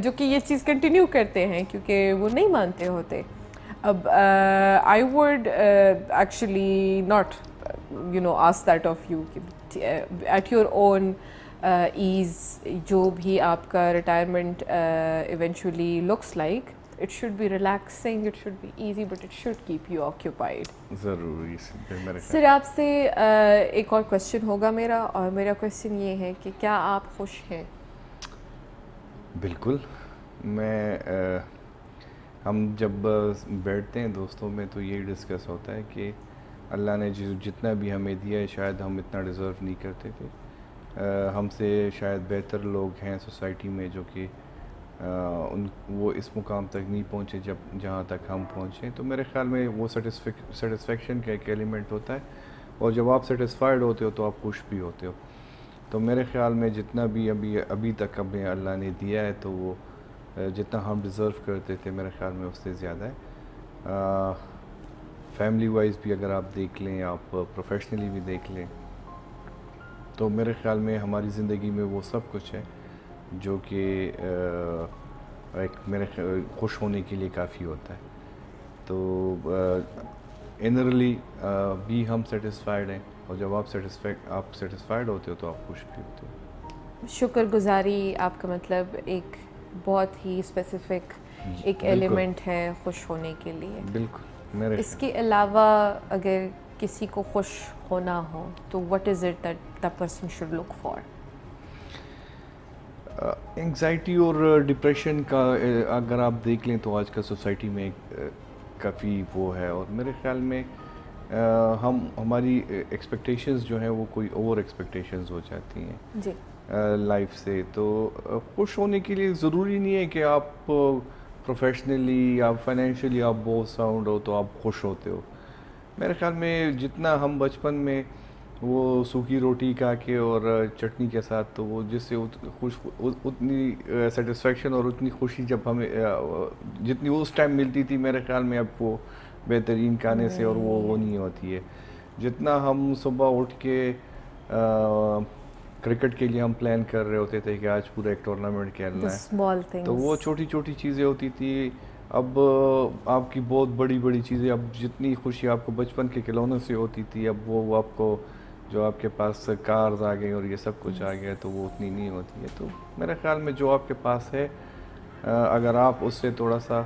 جو کہ یہ چیز کنٹینیو کرتے ہیں کیونکہ وہ نہیں مانتے ہوتے. اب I would actually not ask that of you at your own ease, جو بھی آپ کا retirement eventually looks like, it should be relaxing, it should be easy, but it should keep you occupied. ضروری. سر آپ سے ایک اور کوشچن ہوگا میرا, اور میرا کوشچن یہ ہے کہ کیا آپ خوش ہیں؟ بالکل. میں ہم جب بیٹھتے ہیں دوستوں میں تو یہی ڈسکس ہوتا ہے کہ اللہ نے جتنا بھی ہمیں دیا ہے شاید ہم اتنا ڈیزرو نہیں کرتے تھے. ہم سے شاید بہتر لوگ ہیں سوسائٹی میں جو کہ وہ اس مقام تک نہیں پہنچے جہاں تک ہم پہنچے. تو میرے خیال میں وہ سیٹسفیکشن کا ایک ایلیمنٹ ہوتا ہے, اور جب آپ سیٹسفائیڈ ہوتے ہو تو آپ خوش بھی ہوتے ہو. تو میرے خیال میں جتنا بھی ابھی تک ہمیں اللہ نے دیا ہے تو وہ جتنا ہم ڈیزرو کرتے تھے میرے خیال میں اس سے زیادہ ہے. فیملی وائز بھی اگر آپ دیکھ لیں, آپ پروفیشنلی بھی دیکھ لیں, تو میرے خیال میں ہماری زندگی میں وہ سب کچھ ہے جو کہ ایک میرے خوش ہونے کے لیے کافی ہوتا ہے. تو انرلی بھی ہم سیٹسفائیڈ ہیں, اور جب آپ سیٹسفائیڈ ہوتے ہو تو آپ خوش بھی ہوتے ہو. شکر گزاری آپ کا مطلب ایک بہت ہی اسپیسیفک ایک ایلیمنٹ ہے خوش ہونے کے لیے. بالکل. اس کے علاوہ اگر کسی کو خوش ہونا ہو تو what is it that the person should look for? Anxiety اور ڈپریشن کا اگر آپ دیکھ لیں تو آج کل سوسائٹی میں کافی وہ ہے, اور میرے خیال میں ہماری ایکسپیکٹیشنز جو ہیں وہ کوئی اوور ایکسپیکٹیشنز ہو جاتی ہیں جی لائف سے. تو خوش ہونے کے لیے ضروری نہیں ہے کہ آپ پروفیشنلی یا فائنینشلی آپ بہت ساؤنڈ ہو تو آپ خوش ہوتے ہو. میرے خیال میں جتنا ہم بچپن میں وہ سوکھی روٹی کھا کے اور چٹنی کے ساتھ, تو وہ جس سے اتنی سیٹسفیکشن اور اتنی خوشی جب ہمیں جتنی اس ٹائم ملتی تھی میرے خیال میں اب وہ بہترین کھانے سے اور وہ نہیں ہوتی ہے. جتنا ہم صبح اٹھ کے کرکٹ کے لیے ہم پلان کر رہے ہوتے تھے کہ آج پورا ایک ٹورنامنٹ کھیلنا ہے, تو وہ چھوٹی چھوٹی چیزیں ہوتی تھی. اب آپ کی بہت بڑی بڑی چیزیں, اب جتنی خوشی آپ کو بچپن کے کھلونوں سے ہوتی تھی اب وہ آپ کو جو آپ کے پاس کارز آ گئی اور یہ سب کچھ آ گیا تو وہ اتنی نہیں ہوتی ہے. تو میرے خیال میں جو آپ کے پاس ہے اگر آپ اس سے تھوڑا سا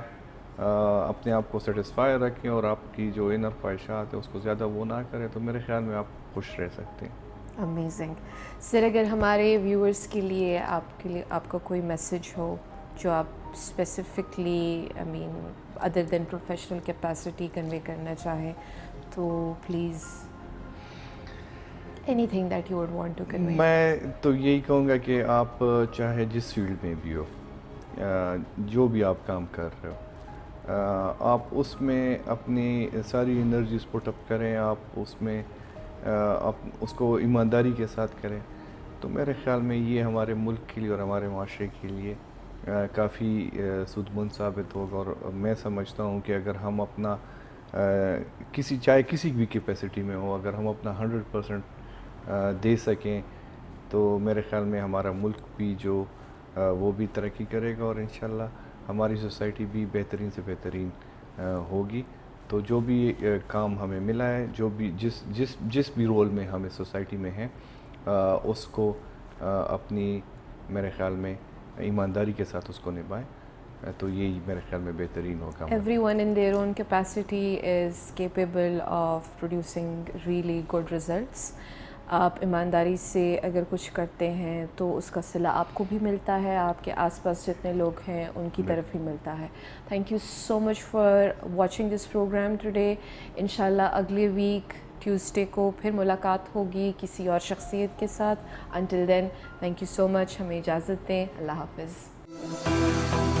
اپنے آپ کو سیٹسفائی رکھیں اور آپ کی جو انر خواہشات ہیں اس کو زیادہ وہ نہ کریں تو میرے خیال میں آپ خوش رہ سکتے ہیں. امیزنگ. سر اگر ہمارے ویورز کے لیے آپ کا کوئی میسیج ہو جو آپ specifically other than professional capacity convey کرنا چاہیں تو please anything that you would want to convey. میں تو یہی کہوں گا کہ آپ چاہے جس فیلڈ میں بھی ہو, جو بھی آپ کام کر رہے ہو آپ اس میں اپنی ساری انرجیز پٹ اپ کریں, آپ اس میں آپ اس کو ایمانداری کے ساتھ کریں. تو میرے خیال میں یہ ہمارے ملک کے لیے اور ہمارے معاشرے کے لیے کافی سودمند ثابت ہوگا. اور میں سمجھتا ہوں کہ اگر ہم اپنا چاہے کسی بھی کیپیسٹی میں ہو, اگر ہم اپنا 100% دے سکیں تو میرے خیال میں ہمارا ملک بھی جو وہ بھی ترقی کرے گا, اور انشاءاللہ ہماری سوسائٹی بھی بہترین سے بہترین ہوگی. تو جو بھی کام ہمیں ملا ہے, جو بھی جس بھی رول میں ہمیں سوسائٹی میں ہیں, اس کو اپنی میرے خیال میں ایمانداری کے ساتھ اس کو نبھائیں, تو یہی میرے خیال میں بہترین ہوگا. Everyone in their own capacity is capable of producing really good results. آپ ایمانداری سے اگر کچھ کرتے ہیں تو اس کا صلہ آپ کو بھی ملتا ہے, آپ کے آس پاس جتنے لوگ ہیں ان کی طرف بھی ملتا ہے. Thank you so much for watching this programme today. انشاءاللہ اگلے ویک ٹیوزڈے کو پھر ملاقات ہوگی کسی اور شخصیت کے ساتھ. Until then thank you so much, ہمیں اجازت دیں. اللہ حافظ.